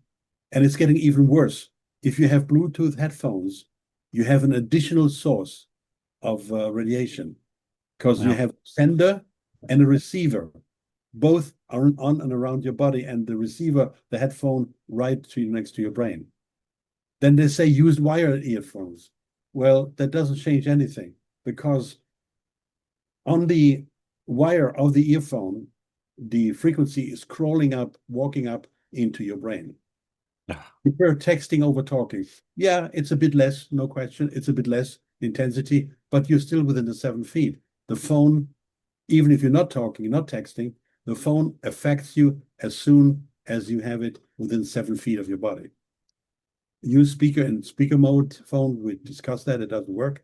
And it's getting even worse. If you have Bluetooth headphones, you have an additional source of radiation because you have a sender and a receiver. Both are on and around your body, and the receiver, the headphone, right to you next to your brain. Then they say use wired earphones. Well, that doesn't change anything because on the wire of the earphone, the frequency is crawling up, walking up into your brain. If we're texting over talking, yeah, it's a bit less, no question. It's a bit less intensity, but you're still within the 7 feet. The phone, even if you're not talking, not texting, the phone affects you as soon as you have it within 7 feet of your body. Use speaker in speaker mode phone. We discussed that. It doesn't work.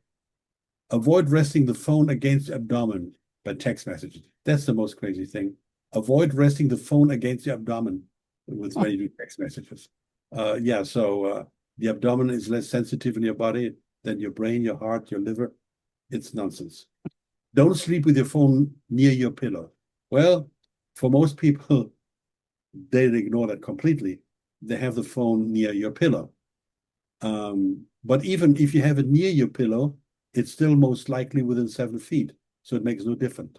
Avoid resting the phone against the abdomen by text messages. That's the most crazy thing. Avoid resting the phone against the abdomen when you do text messages. So the abdomen is less sensitive in your body than your brain, your heart, your liver. It's nonsense. Don't sleep with your phone near your pillow. Well, for most people, they ignore that completely. They have the phone near your pillow. But even if you have it near your pillow, it's still most likely within 7 feet. So it makes no difference.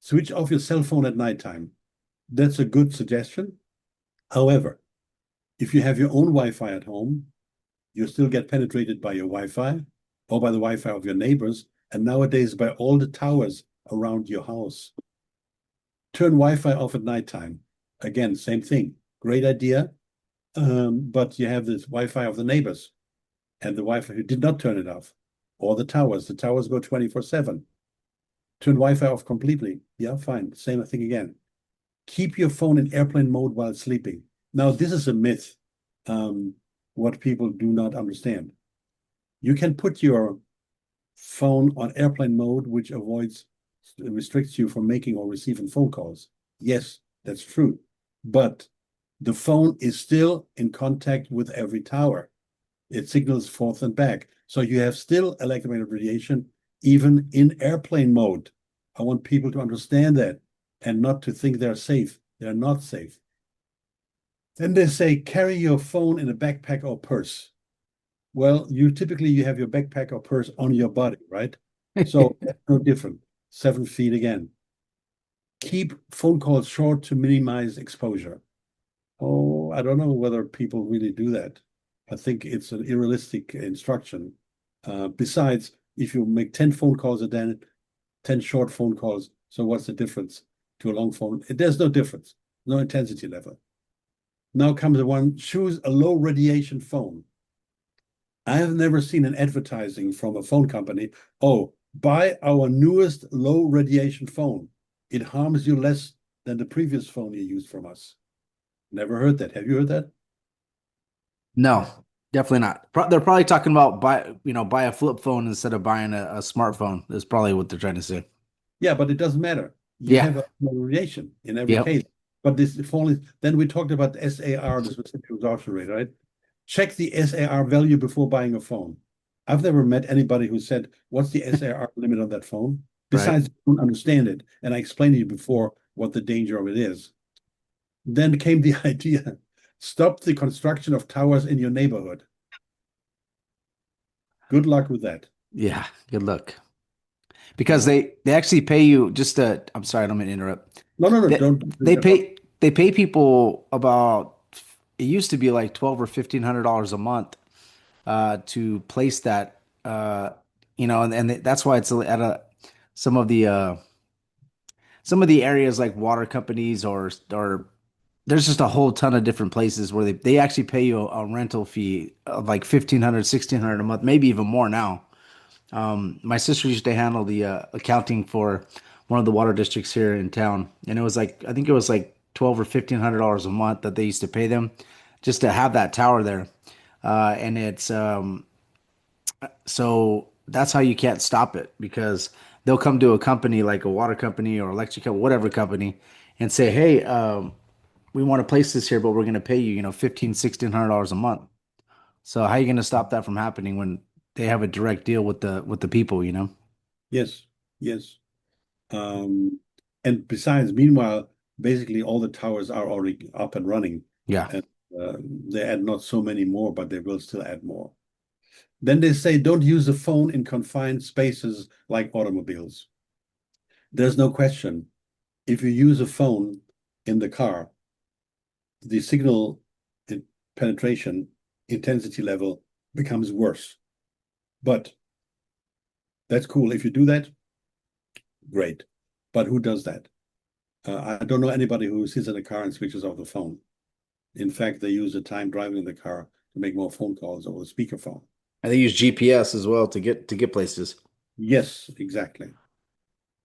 Switch off your cell phone at nighttime. That's a good suggestion. However, if you have your own Wi-Fi at home, you still get penetrated by your Wi-Fi or by the Wi-Fi of your neighbors, and nowadays by all the towers around your house. Turn Wi-Fi off at nighttime. Again, same thing. Great idea. But you have this Wi-Fi of the neighbors and the Wi-Fi who did not turn it off. Or the towers. The towers go 24/7. Turn Wi-Fi off completely. Yeah, fine. Same thing again. Keep your phone in airplane mode while sleeping. Now, this is a myth, what people do not understand. You can put your phone on airplane mode, which restricts you from making or receiving phone calls. Yes, that's true. But the phone is still in contact with every tower. It signals forth and back. So you have still electromagnetic radiation, even in airplane mode. I want people to understand that and not to think they're safe. They're not safe. Then they say, carry your phone in a backpack or purse. Well, you have your backpack or purse on your body, right? So that's no different. 7 feet again. Keep phone calls short to minimize exposure. Oh, I don't know whether people really do that. I think it's an unrealistic instruction. Besides, if you make 10 phone calls a day, 10 short phone calls, so what's the difference to a long phone? There's no difference, no intensity level. Now comes the one, choose a low radiation phone. I have never seen an advertising from a phone company, oh, buy our newest low radiation phone. It harms you less than the previous phone you used from us. Never heard that. Have you heard that? No, definitely not. They're probably talking about buy a flip phone instead of buying a smartphone. That's probably what they're trying to say. Yeah, but it doesn't matter. You Yeah. have a radiation in every Yep. case. But this phone is, then we talked about the SAR, the specific absorption rate, right? Check the SAR value before buying a phone. I've never met anybody who said, what's the SAR limit on that phone? Right. Besides, you don't understand it. And I explained to you before what the danger of it is. Then came the idea, stop the construction of towers in your neighborhood. Good luck with that. Yeah, good luck. Because they actually pay you just to, I'm sorry, I don't mean to interrupt. No, no, no, They don't they interrupt. pay people about, it used to be like 12 or $1,500 a month to place that, and that's why it's at some of the areas like water companies, or there's just a whole ton of different places where they actually pay you a rental fee of like 1,500, 1,600 a month, maybe even more now. My sister used to handle the accounting for one of the water districts here in town, and it was like, I think it was like 12 or $1,500 a month that they used to pay them just to have that tower there. And it's so that's how you can't stop it, because they'll come to a company like a water company or electric company, whatever company, and say, "Hey, we want to place this here, but we're going to pay you, 15, $1,600 a month." So how are you going to stop that from happening when they have a direct deal with the people, you know? Yes, yes. Um, and besides, meanwhile, basically all the towers are already up and running, Yeah. and they add not so many more, but they will still add more. Then they say don't use a phone in confined spaces like automobiles. There's no question. If you use a phone in the car, the signal penetration intensity level becomes worse. But that's cool. If you do that, great. But who does that? I don't know anybody who sits in a car and switches off the phone. In fact, they use the time driving in the car to make more phone calls over the speakerphone. And they use GPS as well to get places. Yes, exactly.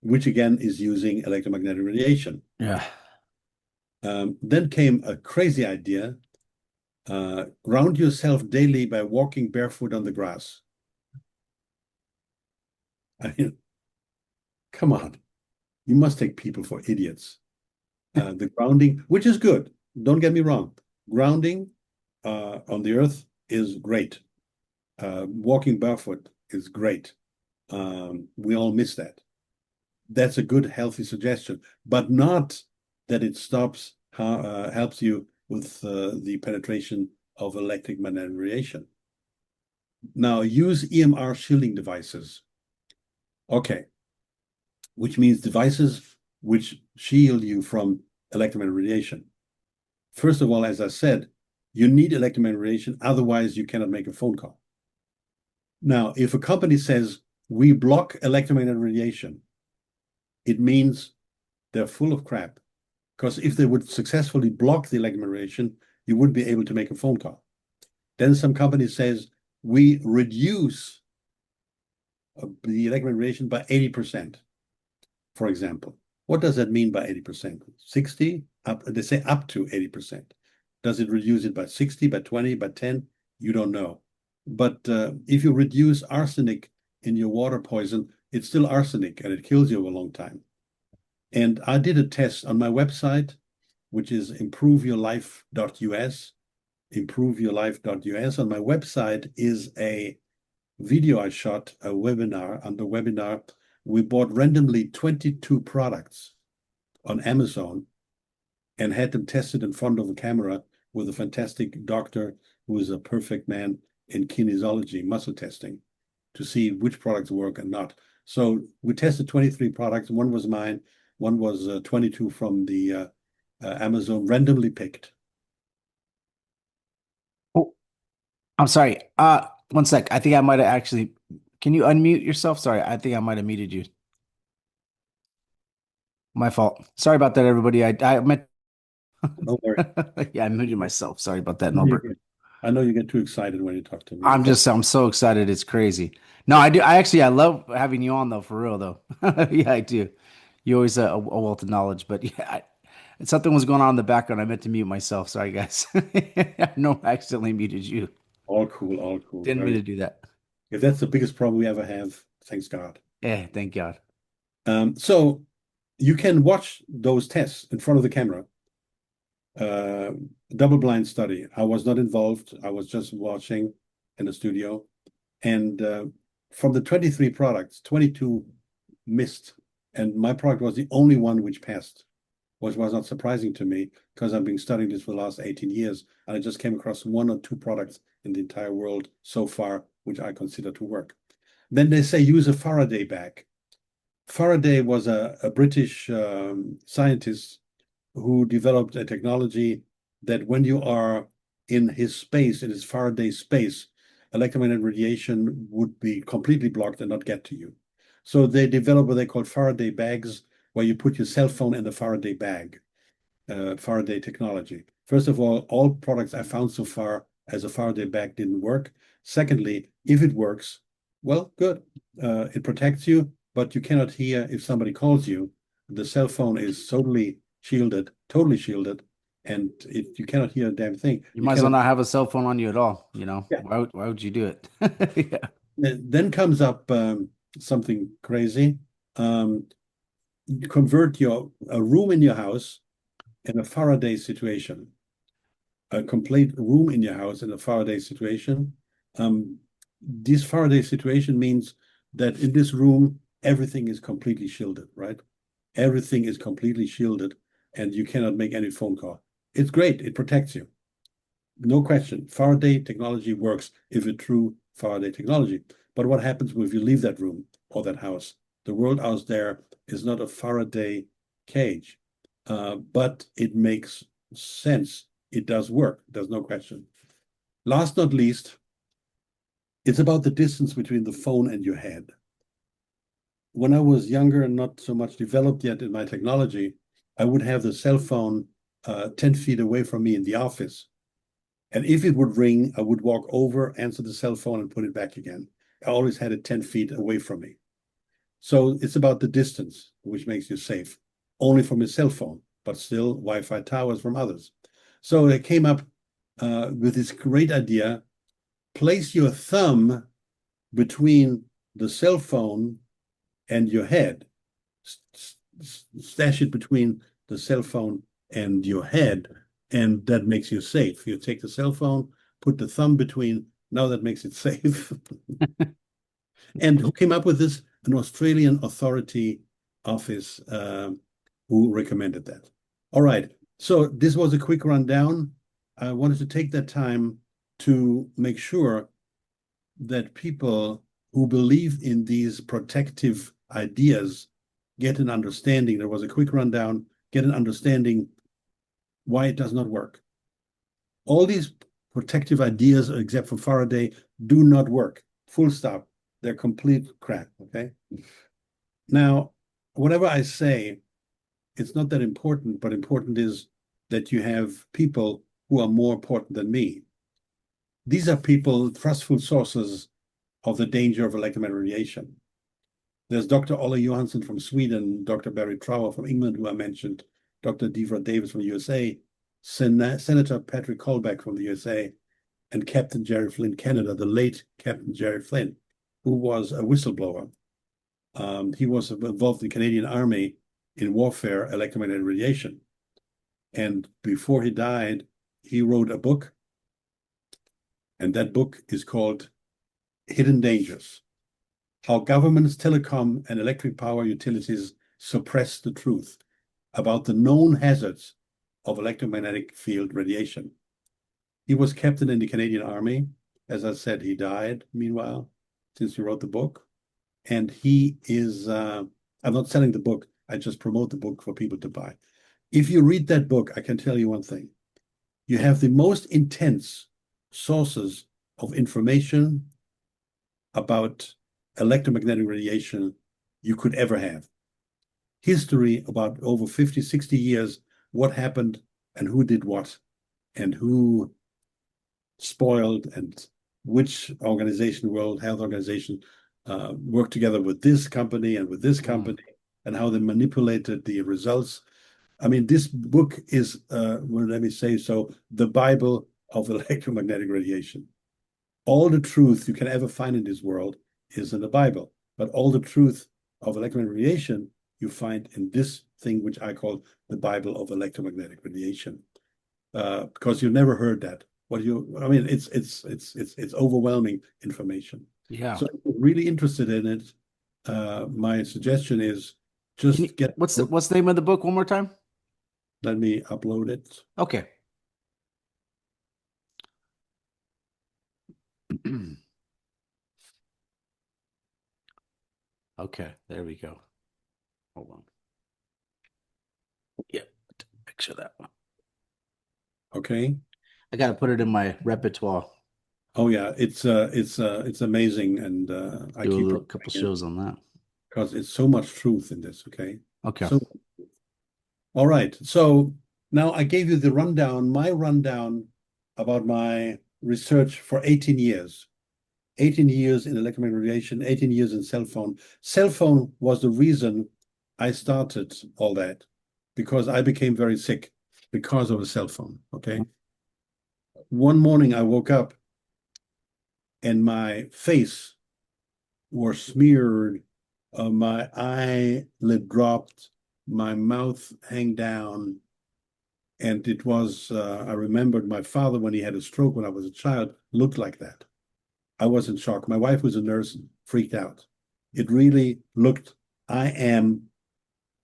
Which again is using electromagnetic radiation. Yeah. Then came a crazy idea. Ground yourself daily by walking barefoot on the grass. I mean, come on. You must take people for idiots. The grounding, which is good. Don't get me wrong. Grounding on the earth is great. Walking barefoot is great. We all miss that. That's a good, healthy suggestion, but not that it helps you with the penetration of electromagnetic radiation. Now, use EMR shielding devices. Okay, which means devices which shield you from electromagnetic radiation. First of all, as I said, you need electromagnetic radiation, otherwise you cannot make a phone call. Now, if a company says, we block electromagnetic radiation, it means they're full of crap. Because if they would successfully block the electromagnetic radiation, you wouldn't be able to make a phone call. Then some company says, we reduce the electromagnetic radiation by 80%, for example. What does that mean by 80%? 60? They say up to 80%. Does it reduce it by 60, by 20, by 10? You don't know. But if you reduce arsenic in your water poison, it's still arsenic and it kills you over a long time. And I did a test on my website, which is improveyourlife.us. Improveyourlife.us. On my website is a video I shot, a webinar. Under webinar, we bought randomly 22 products on Amazon and had them tested in front of a camera with a fantastic doctor who is a perfect man in kinesiology, muscle testing, to see which products work and not. So we tested 23 products. One was mine. One was 22 from the Amazon, randomly picked. Oh, I'm sorry. One sec. I think I might have actually. Can you unmute yourself? Sorry, I think I might have muted you. My fault. Sorry about that, everybody. I meant. Don't worry. Yeah, I muted myself. Sorry about that, I know you Norbert. get, I know you get too excited when you talk to me. But I'm so excited. It's crazy. No, I do. I love having you on though, for real though. Yeah, I do. You always a wealth of knowledge, but yeah, something was going on in the background. I meant to mute myself. Sorry, guys. No, I accidentally muted you. all cool, all cool. Didn't mean Very. to do that. If that's the biggest problem we ever have, thanks God. Thank God. So you can watch those tests in front of the camera. Uh, Double-blind study. I was not involved. I was just watching in the studio. And from the 23 products, 22 missed. And my product was the only one which passed, which was not surprising to me because I've been studying this for the last 18 years. And I just came across one or two products in the entire world so far, which I consider to work. Then they say use a Faraday bag. Faraday was a British scientist who developed a technology that when you are in his space, in his Faraday space, electromagnetic radiation would be completely blocked and not get to you. So they developed what they call Faraday bags, where you put your cell phone in the Faraday bag, Faraday technology. First of all products I found so far as a Faraday bag didn't work. Secondly, if it works, well, good. It protects you, but you cannot hear if somebody calls you. The cell phone is totally shielded, and you cannot hear a damn thing. You might as well not have a cell phone on you at all, you know. Yeah. Why would you do it? Yeah. Then comes up something crazy. You convert a room in your house in a Faraday situation, a complete room in your house in a Faraday situation. This Faraday situation means that in this room, everything is completely shielded, right? Everything is completely shielded, and you cannot make any phone call. It's great. It protects you. No question. Faraday technology works if it's true Faraday technology. But what happens if you leave that room or that house? The world out there is not a Faraday cage, but it makes sense. It does work. There's no question. Last not least, it's about the distance between the phone and your head. When I was younger and not so much developed yet in my technology, I would have the cell phone 10 feet away from me in the office. And if it would ring, I would walk over, answer the cell phone, and put it back again. I always had it 10 feet away from me. So it's about the distance, which makes you safe, only from your cell phone, but still Wi-Fi towers from others. So they came up with this great idea: place your thumb between the cell phone and your head. Stash it between the cell phone and your head, and that makes you safe. You take the cell phone, put the thumb between, now that makes it safe. And who came up with this? An Australian authority office who recommended that. All right, so this was a quick rundown. I wanted to take that time to make sure that people who believe in these protective ideas get an understanding. There was a quick rundown, get an understanding why it does not work. All these protective ideas, except for Faraday, do not work. Full stop. They're complete crap, okay? Now, whatever I say, it's not that important, but important is that you have people who are more important than me. These are people, trustful sources of the danger of electromagnetic radiation. There's Dr. Olle Johansson from Sweden, Dr. Barry Trower from England, who I mentioned, Dr. Devra Davis from the USA, Senator Patrick Colbeck from the USA, and Captain Jerry Flynn, Canada, the late Captain Jerry Flynn, who was a whistleblower. He was involved in the Canadian Army in warfare, electromagnetic radiation. And before he died, he wrote a book, and that book is called Hidden Dangers: How Governments, Telecom, and Electric Power Utilities Suppress the Truth about the Known Hazards of Electromagnetic Field Radiation. He was captain in the Canadian Army. As I said, he died, meanwhile, since he wrote the book. And he is, I'm not selling the book, I just promote the book for people to buy. If you read that book, I can tell you one thing. You have the most intense sources of information about electromagnetic radiation you could ever have. History about over 50, 60 years, what happened and who did what, and who spoiled, and which organization, World Health Organization, worked together with this company and with this company, and how they manipulated the results. I mean, this book is, well, let me say so, the Bible of electromagnetic radiation. All the truth you can ever find in this world is in the Bible, but all the truth of electromagnetic radiation you find in this thing, which I call the Bible of electromagnetic radiation, because you've never heard that. I mean, it's overwhelming information. Yeah. So if you're really interested in it, my suggestion is just get. What's the name of the book one more time? Let me upload it. Okay. Okay, there we go. Hold on. Yeah, picture that one. Okay. I got to put it in my repertoire. Oh yeah, it's amazing, and I Do a keep little repeating couple it shows on that. because it's so much truth in this. Okay. Okay. So all right. So now I gave you the rundown, my rundown about my research for 18 years. 18 years in electromagnetic radiation, 18 years in cell phone. Cell phone was the reason I started all that because I became very sick because of a cell phone. Okay. One morning I woke up and my face was smeared, my eyelid dropped, my mouth hang down. And it was, I remembered my father when he had a stroke when I was a child, looked like that. I was in shock. My wife was a nurse, freaked out. It really looked, I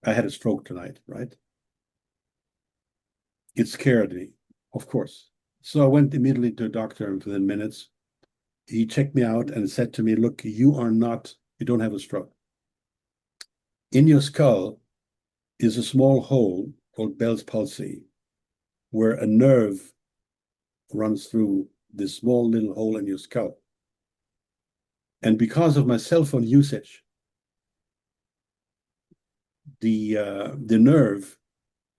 had a stroke tonight, right? It scared me, of course. So I went immediately to a doctor, and within minutes, he checked me out and said to me, look, you don't have a stroke. In your skull is a small hole called Bell's palsy, where a nerve runs through this small little hole in your skull. And because of my cell phone usage, the nerve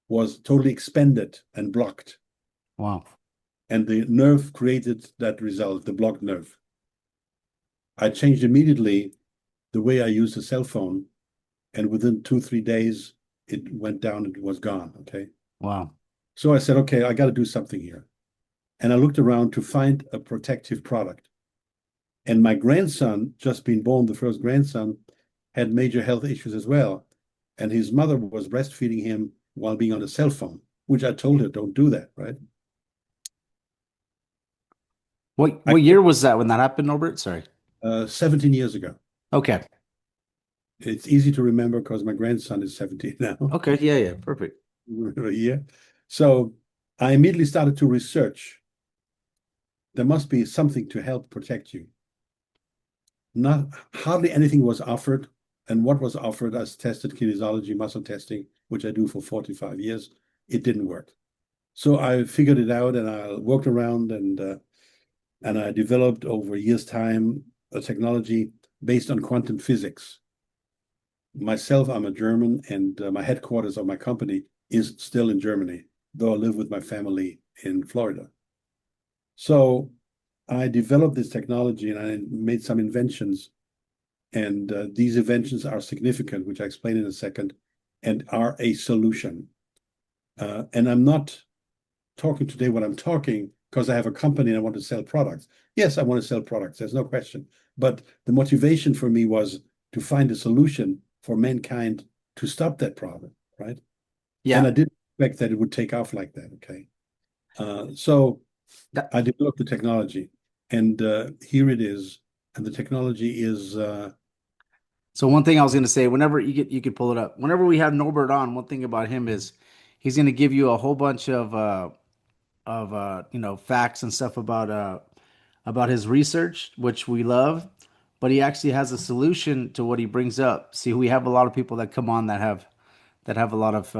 was totally expanded and blocked. Wow. And the nerve created that result, the blocked nerve. I changed immediately the way I use the cell phone, and within 2, 3 days, it went down and it was gone. Okay. Wow. So I said, okay, I got to do something here. And I looked around to find a protective product. And my grandson, just been born, the first grandson, had major health issues as well. And his mother was breastfeeding him while being on a cell phone, which I told her, don't do that, right? What year was that when that happened, Norbert? Sorry. 17 years ago. Okay. It's easy to remember because my grandson is 17 now. Okay. Yeah. Yeah. Perfect. A year. So I immediately started to research. There must be something to help protect you. Not hardly anything was offered, and what was offered as tested kinesiology, muscle testing, which I do for 45 years, it didn't work. So I figured it out, and I worked around, and I developed over years' time a technology based on quantum physics. Myself, I'm a German, and my headquarters of my company is still in Germany, though I live with my family in Florida. So I developed this technology and I made some inventions. And these inventions are significant, which I explain in a second, and are a solution. And I'm not talking today what I'm talking because I have a company and I want to sell products. Yes, I want to sell products. There's no question. But the motivation for me was to find a solution for mankind to stop that problem, right? And Yeah. I didn't expect that it would take off like that. Okay. So That, I developed the technology, and here it is. And the technology is so one thing I was going to say, whenever you could pull it up. Whenever we have Norbert on, one thing about him is he's going to give you a whole bunch of facts and stuff about his research, which we love, but he actually has a solution to what he brings up. See, we have a lot of people that come on that have a lot of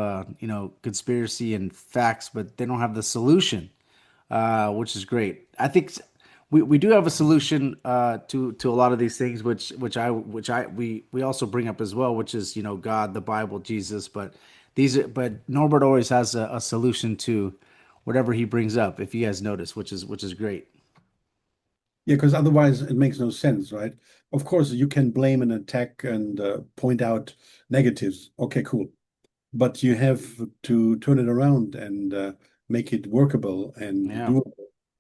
conspiracy and facts, but they don't have the solution, which is great. I think we do have a solution to a lot of these things, which we also bring up as well, which is God, the Bible, Jesus. But Norbert always has a solution to whatever he brings up, if you guys notice, which is great. yeah, because otherwise it makes no sense, right? Of course, you can blame and attack and point out negatives. Okay, cool. But you have to turn it around and make it workable and Yeah, doable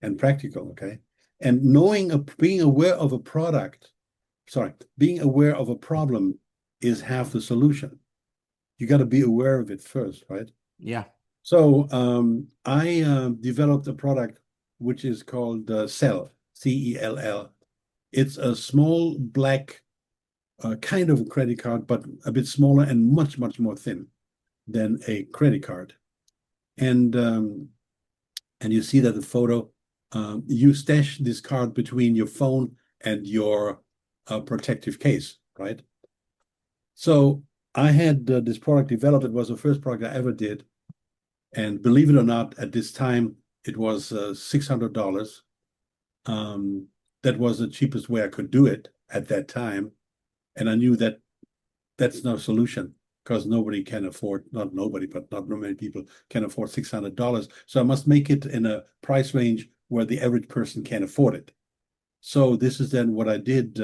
and practical, okay? And being aware of a product, sorry, being aware of a problem is half the solution. You got to be aware of it first, right? yeah. So I developed a product which is called Cell, Cell. It's a small black kind of a credit card, but a bit smaller and much, much more thin than a credit card. And you see that the photo, you stash this card between your phone and your protective case, right? So I had this product developed. It was the first product I ever did. And believe it or not, at this time, it was $600. That was the cheapest way I could do it at that time. And I knew that that's no solution because nobody can afford, not nobody, but not many people can afford $600. So I must make it in a price range where the average person can afford it. So this is then what I did.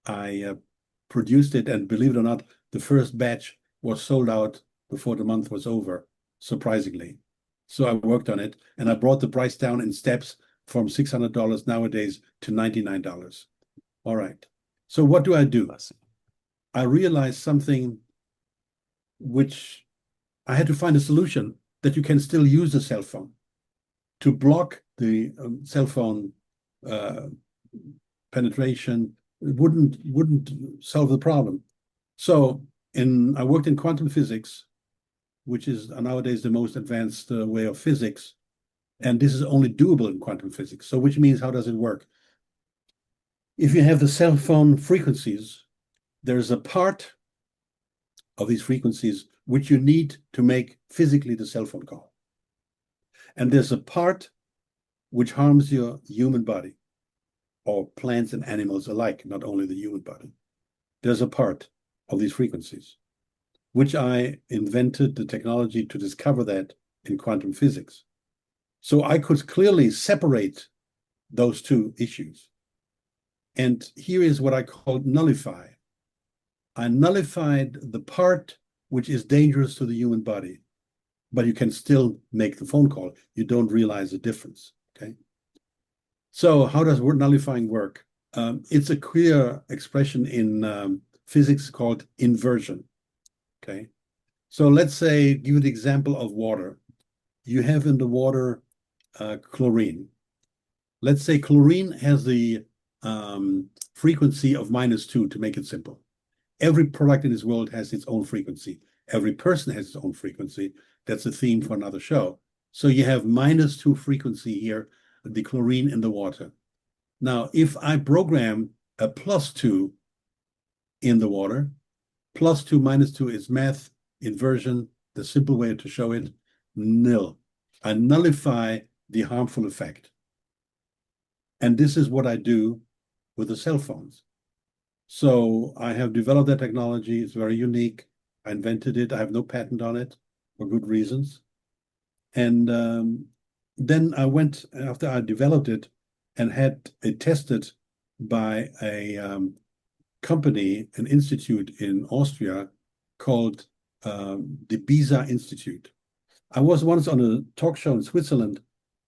I produced it, and believe it or not, the first batch was sold out before the month was over, surprisingly. So I worked on it, and I brought the price down in steps from $600 nowadays to $99. All right. So what do? I realized something which I had to find a solution that you can still use a cell phone to block the cell phone penetration. It wouldn't solve the problem. So I worked in quantum physics, which is nowadays the most advanced way of physics, and this is only doable in quantum physics. So which means, how does it work? If you have the cell phone frequencies, there's a part of these frequencies which you need to make physically the cell phone call. And there's a part which harms your human body, or plants and animals alike, not only the human body. There's a part of these frequencies, which I invented the technology to discover that in quantum physics. So I could clearly separate those two issues. And here is what I call nullify. I nullified the part which is dangerous to the human body, but you can still make the phone call. You don't realize the difference, okay? So how does word nullifying work? It's a clear expression in physics called inversion, okay? So let's say, give you the example of water. You have in the water chlorine. Let's say chlorine has the frequency of -2, to make it simple. Every product in this world has its own frequency. Every person has its own frequency. That's a theme for another show. So you have -2 frequency here, the chlorine in the water. Now, if I program a +2 in the water, +2 -2 is math, inversion, the simple way to show it, nil. I nullify the harmful effect. And this is what I do with the cell phones. So I have developed that technology. It's very unique. I invented it. I have no patent on it for good reasons. And then I went, after I developed it, and had it tested by a company, an institute in Austria called the BISA Institute. I was once on a talk show in Switzerland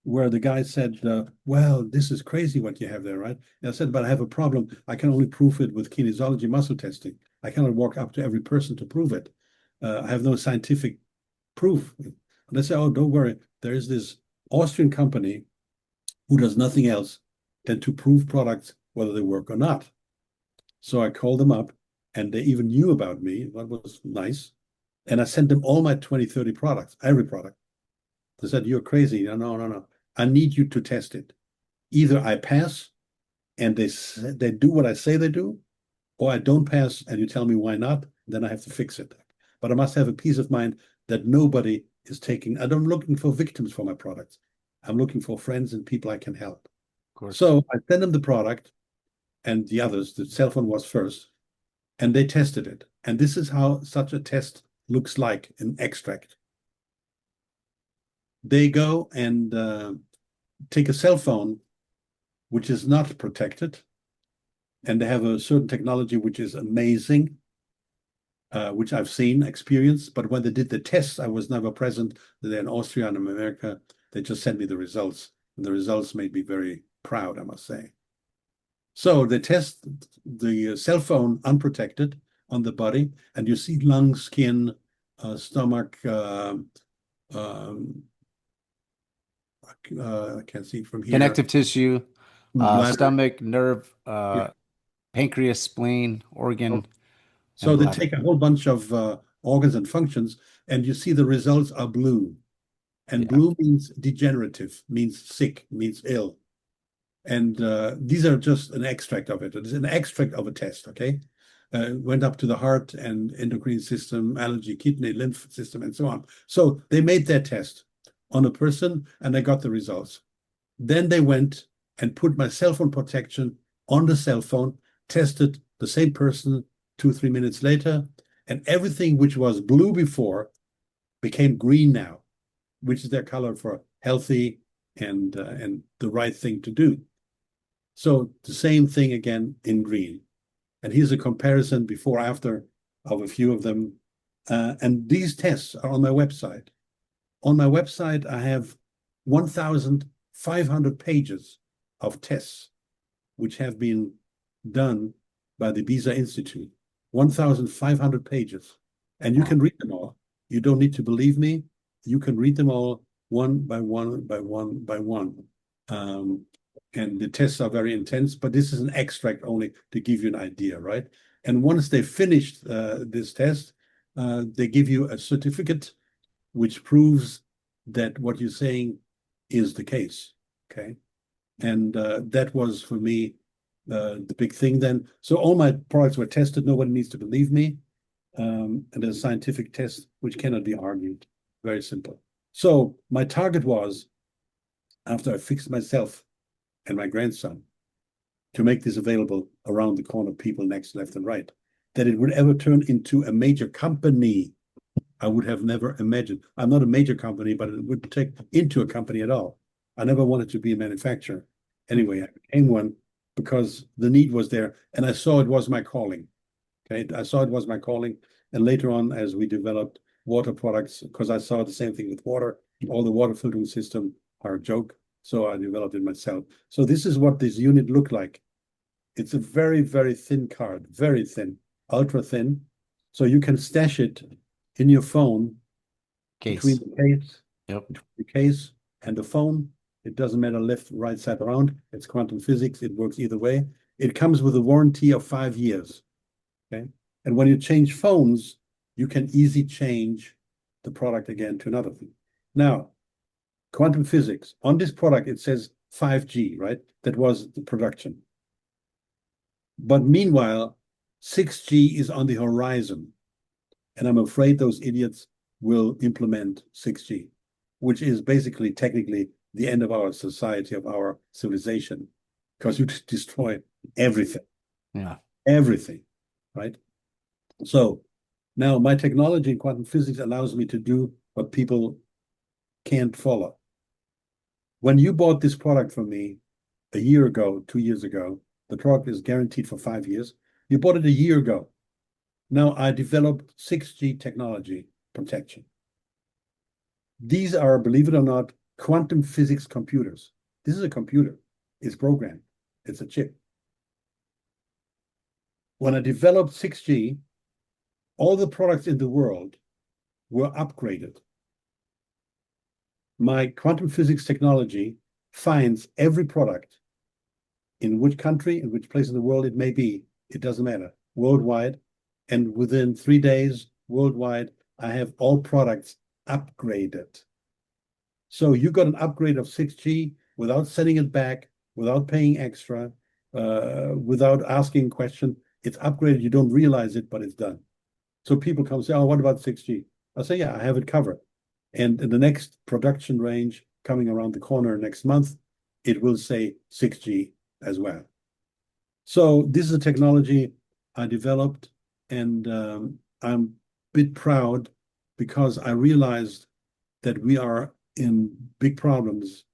where the guy said, well, this is crazy what you have there, right? And I said, but I have a problem. I can only prove it with kinesiology muscle testing. I cannot walk up to every person to prove it. I have no scientific proof. And they say, oh, don't worry. There is this Austrian company who does nothing else than to prove products whether they work or not. So I called them up, and they even knew about me. That was nice. And I sent them all my 20, 30 products, every product. They said, you're crazy. No. I need you to test it. Either I pass and they do what I say they do, or I don't pass and you tell me why not, then I have to fix it. But I must have a peace of mind that nobody is taking. I'm looking for victims for my products. I'm looking for friends and people I can help. Of course. So I sent them the product and the others. The cell phone was first, and they tested it. And this is how such a test looks like in extract. They go and take a cell phone, which is not protected, and they have a certain technology which is amazing, which I've seen, experienced. But when they did the tests, I was never present. They're in Austria and in America. They just sent me the results, and the results made me very proud, I must say. So they test the cell phone unprotected on the body, and you see lung, skin, stomach, I can't see from here. Connective tissue, Bladder. stomach, nerve, Yeah. pancreas, spleen, organ, So and they bladder. take a whole bunch of organs and functions, and you see the results are blue. And Yeah. blue means degenerative, means sick, means ill. And these are just an extract of it. It is an extract of a test, okay? Went up to the heart and endocrine system, allergy, kidney, lymph system, and so on. So they made their test on a person and they got the results. Then they went and put my cell phone protection on the cell phone, tested the same person 2-3 minutes later, and everything which was blue before became green now, which is their color for healthy and the right thing to do. So the same thing again in green. And here's a comparison before after of a few of them. And these tests are on my website. On my website, I have 1,500 pages of tests which have been done by the Bisa Institute. 1,500 pages. And you can read them all. You don't need to believe me. You can read them all one by one by one by one. And the tests are very intense, but this is an extract only to give you an idea, right? And once they finished this test, they give you a certificate which proves that what you're saying is the case, okay? And that was for me the big thing then. So all my products were tested. Nobody needs to believe me. And there's a scientific test which cannot be argued. Very simple. So my target was, after I fixed myself and my grandson, to make this available around the corner, people next, left, and right, that it would ever turn into a major company. I would have never imagined. I'm not a major company, but it would take into a company at all. I never wanted to be a manufacturer. Anyway, I became one because the need was there, and I saw it was my calling. Okay, I saw it was my calling, and later on, as we developed water products, because I saw the same thing with water, all the water filtering system are a joke, so I developed it myself. So this is what this unit looked like. It's a very, very thin card, very thin, ultra thin. So you can stash it in your phone between Case. the case, Yep. between the case and the phone. It doesn't matter left, right side around. It's quantum physics. It works either way. It comes with a warranty of 5 years. Okay. And when you change phones, you can easily change the product again to another thing. Now, quantum physics. On this product, it says 5G, right? That was the production. But meanwhile, 6G is on the horizon. And I'm afraid those idiots will implement 6G, which is basically technically the end of our society, of our civilization, because you destroy everything. Yeah. Everything, right? So now my technology in quantum physics allows me to do what people can't follow. When you bought this product from me a year ago, 2 years ago, the product is guaranteed for 5 years. You bought it a year ago. Now I developed 6G technology protection. These are, believe it or not, quantum physics computers. This is a computer. It's programmed. It's a chip. When I developed 6G, all the products in the world were upgraded. My quantum physics technology finds every product in which country, in which place in the world it may be. It doesn't matter. Worldwide. And within 3 days, worldwide, I have all products upgraded. So you got an upgrade of 6G without sending it back, without paying extra, without asking a question. It's upgraded. You don't realize it, but it's done. So people come say, oh, what about 6G? I say, yeah, I have it covered. And in the next production range coming around the corner next month, it will say 6G as well. So this is a technology I developed, and I'm a bit proud because I realized that we are in big problems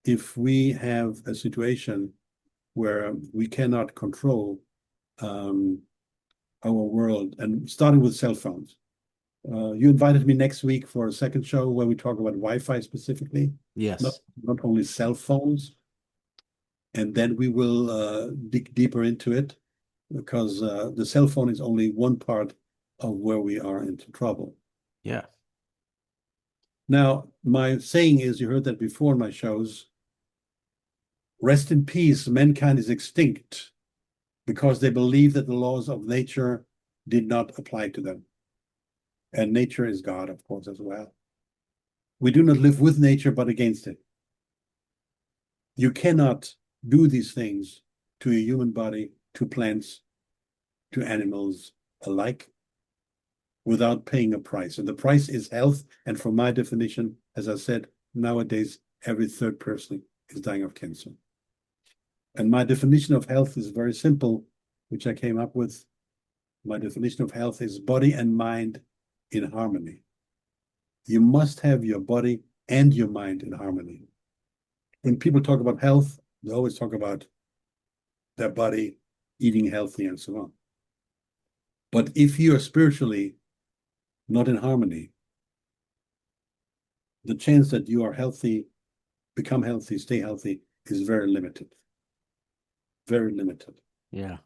if we have a situation where we cannot control our world, and starting with cell phones. You invited me next week for a second show where we talk about Wi-Fi specifically, Yes. not only cell phones. And then we will dig deeper into it because the cell phone is only one part of where we are into trouble. Yeah. Now, my saying is, you heard that before in my shows, rest in peace, mankind is extinct because they believe that the laws of nature did not apply to them. And nature is God, of course, as well. We do not live with nature, but against it. You cannot do these things to a human body, to plants, to animals alike without paying a price. And the price is health. And from my definition, as I said, nowadays, every third person is dying of cancer. And my definition of health is very simple, which I came up with. My definition of health is body and mind in harmony. You must have your body and your mind in harmony. When people talk about health, they always talk about their body, eating healthy, and so on. But if you are spiritually not in harmony, the chance that you are healthy, become healthy, stay healthy is very limited. Very limited. Yeah.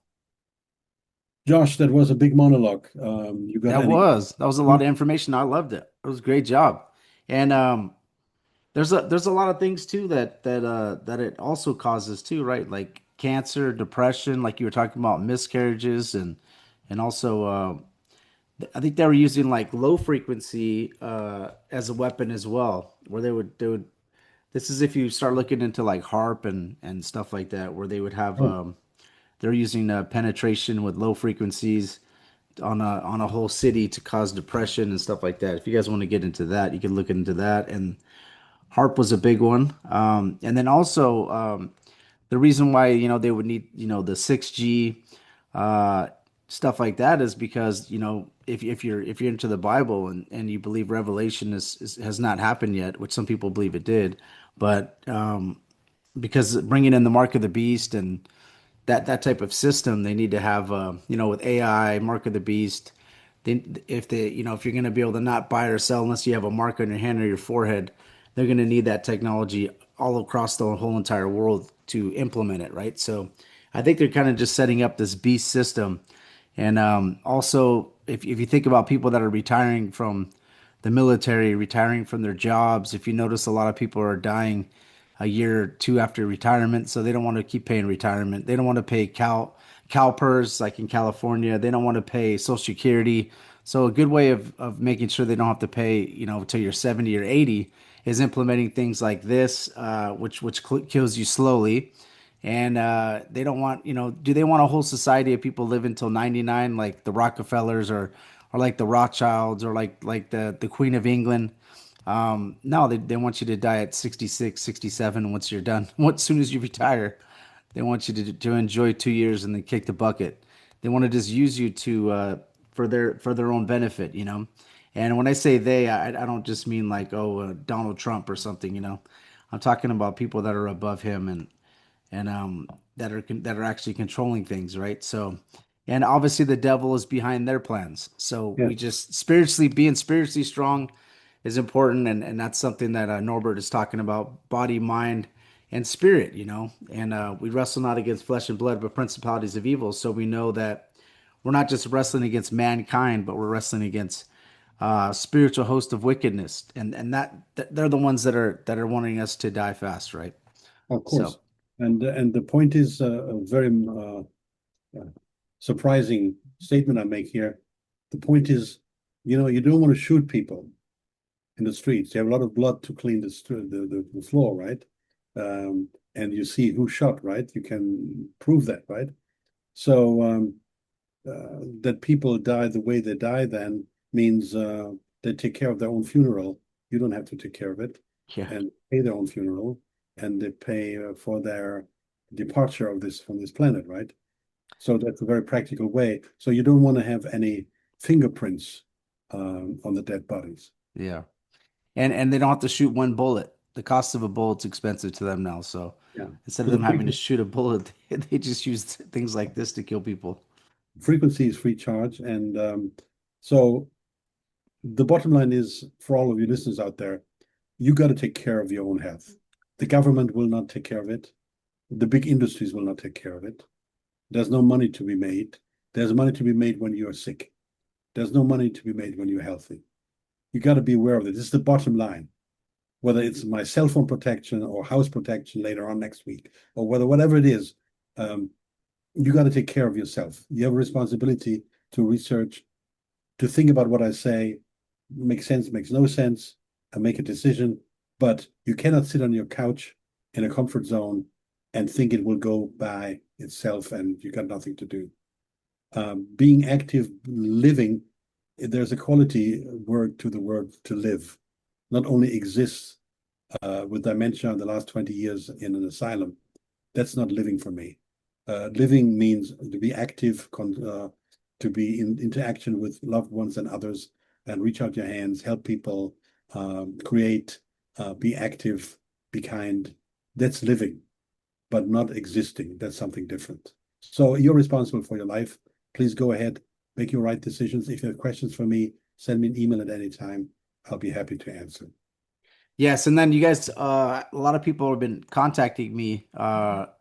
Josh, that was a big monologue. You got any? That was a lot of information. I loved it. It was a great job. And there's a lot of things too that it also causes too, right? Like cancer, depression, like you were talking about miscarriages and also I think they were using like low frequency as a weapon as well, where they would this is if you start looking into like harp and stuff like that, where they would have Oh, they're using penetration with low frequencies on a whole city to cause depression and stuff like that. If you guys want to get into that, you can look into that. And harp was a big one. And then also the reason why they would need the 6G uh, stuff like that is because if you're into the Bible and you believe Revelation has not happened yet, which some people believe it did, but because bringing in the mark of the beast and that type of system, they need to have with AI, mark of the beast. If you're going to be able to not buy or sell unless you have a mark on your hand or your forehead, they're going to need that technology all across the whole entire world to implement it, right? So I think they're kind of just setting up this beast system. And also, if you think about people that are retiring from the military, retiring from their jobs, if you notice, a lot of people are dying a year or two after retirement, so they don't want to keep paying retirement. They don't want to pay CalPERS like in California. They don't want to pay Social Security. So a good way of making sure they don't have to pay, until you're 70 or 80 is implementing things like this, which kills you slowly. And they don't want, do they want a whole society of people live until 99 like the Rockefellers or like the Rothschilds or like the Queen of England? No, they want you to die at 66, 67 once you're done. As soon as you retire, they want you to enjoy 2 years and then kick the bucket. They want to just use you to for their own benefit, you know. And when I say they, I don't just mean like Donald Trump or something, you know. I'm talking about people that are above him and that are actually controlling things, right? So, and obviously the devil is behind their plans. So yeah, we just being spiritually strong is important, and that's something that Norbert is talking about: body, mind, and spirit. You know, and we wrestle not against flesh and blood, but principalities of evil. So we know that we're not just wrestling against mankind, but we're wrestling against spiritual host of wickedness, and they're the ones that are wanting us to die fast, right? of So course. And the point is a very surprising statement I make here. The point is, you don't want to shoot people in the streets. You have a lot of blood to clean the floor, right? And you see who shot, right? You can prove that, right? So that people die the way they die then means they take care of their own funeral. You don't have to take care of it yeah, and pay their own funeral, and they pay for their departure from this planet, right? So that's a very practical way. So you don't want to have any fingerprints on the dead bodies. yeah. And they don't have to shoot one bullet. The cost of a bullet's expensive to them now. So Yeah. instead of So the them having to shoot a bullet, they just use things like this to kill people. frequency is free charge, and so the bottom line is for all of you listeners out there, you got to take care of your own health. The government will not take care of it. The big industries will not take care of it. There's no money to be made. There's money to be made when you're sick. There's no money to be made when you're healthy. You got to be aware of it. This is the bottom line. Whether it's my cell phone protection or house protection later on next week, or whatever it is, um, you got to take care of yourself. You have a responsibility to research, to think about what I say, makes sense, makes no sense. and make a decision. But you cannot sit on your couch in a comfort zone and think it will go by itself and you got nothing to do. Being active, living, there's a quality word to the word to live. Not only exists with dementia in the last 20 years in an asylum, that's not living for me. Living means to be active, to be in interaction with loved ones and others, and reach out your hands, help people, create, be active, be kind. That's living, but not existing. That's something different. So you're responsible for your life. Please go ahead, make your right decisions. If you have questions for me, send me an email at any time. I'll be happy to answer. Yes, and then you guys, a lot of people have been contacting me.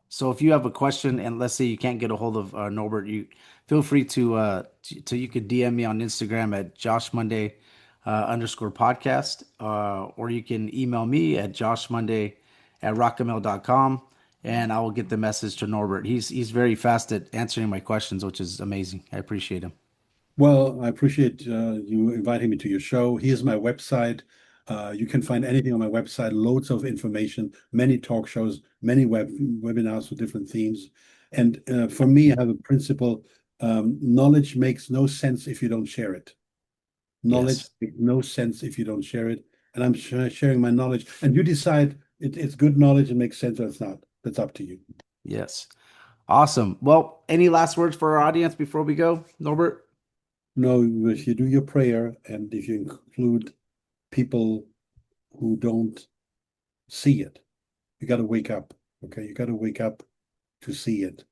So if you have a question, and let's say you can't get a hold of Norbert, you feel free to you could DM me on Instagram at Josh Monday underscore podcast, or you can email me at joshmonday at rockamail.com, and I will get the message to Norbert. He's very fast at answering my questions, which is amazing. I appreciate him. Well, I appreciate you inviting me to your show. Here's my website. You can find anything on my website, loads of information, many talk shows, many webinars with different themes. And for me, I have a principle, knowledge makes no sense if you don't share it. Knowledge Yes. makes no sense if you don't share it. And I'm sharing my knowledge. And you decide it's good knowledge and makes sense or it's not. That's up to you. Yes. Awesome. Well, any last words for our audience before we go, Norbert? No, if you do your prayer and if you include people who don't see it. You got to wake up. Okay, you got to wake up to see it.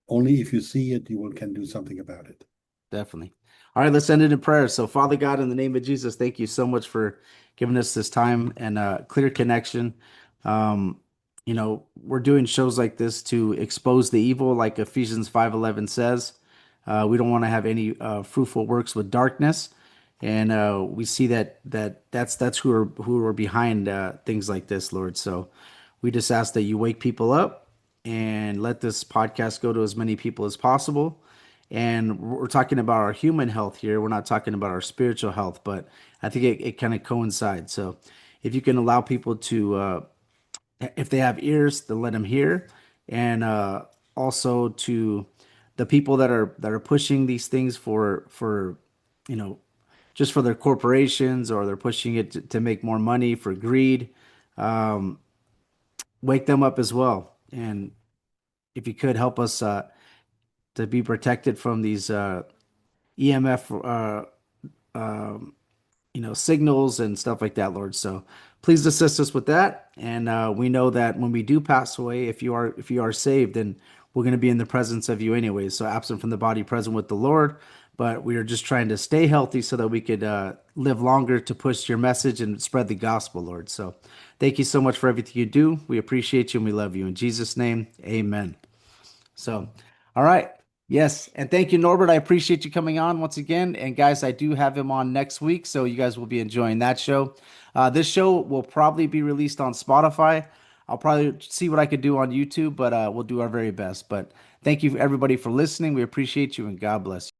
Only if you see it, you can do something about it. Definitely. All right, let's end it in prayer. So, Father God, in the name of Jesus, thank you so much for giving us this time and a clear connection. Um, we're doing shows like this to expose the evil, like Ephesians 5:11 says. We don't want to have any fruitful works with darkness, and we see that's who are behind things like this, Lord. So, we just ask that you wake people up and let this podcast go to as many people as possible. And we're talking about our human health here. We're not talking about our spiritual health, but I think it kind of coincides. So if you can allow people to, if they have ears, to let them hear, and also to the people that are pushing these things for you know just for their corporations, or they're pushing it to make more money for greed, um, wake them up as well. And if you could help us to be protected from these EMF, signals and stuff like that, Lord. So please assist us with that. And we know that when we do pass away, if you are saved, then we're going to be in the presence of you anyways. So absent from the body, present with the Lord. But we are just trying to stay healthy so that we could live longer to push your message and spread the gospel, Lord. So thank you so much for everything you do. We appreciate you and we love you. In Jesus' name, amen. So, all right. Yes. And thank you, Norbert. I appreciate you coming on once again. And guys, I do have him on next week. So you guys will be enjoying that show. This show will probably be released on Spotify. I'll probably see what I could do on YouTube, but we'll do our very best. But thank you, everybody, for listening. We appreciate you and God bless you.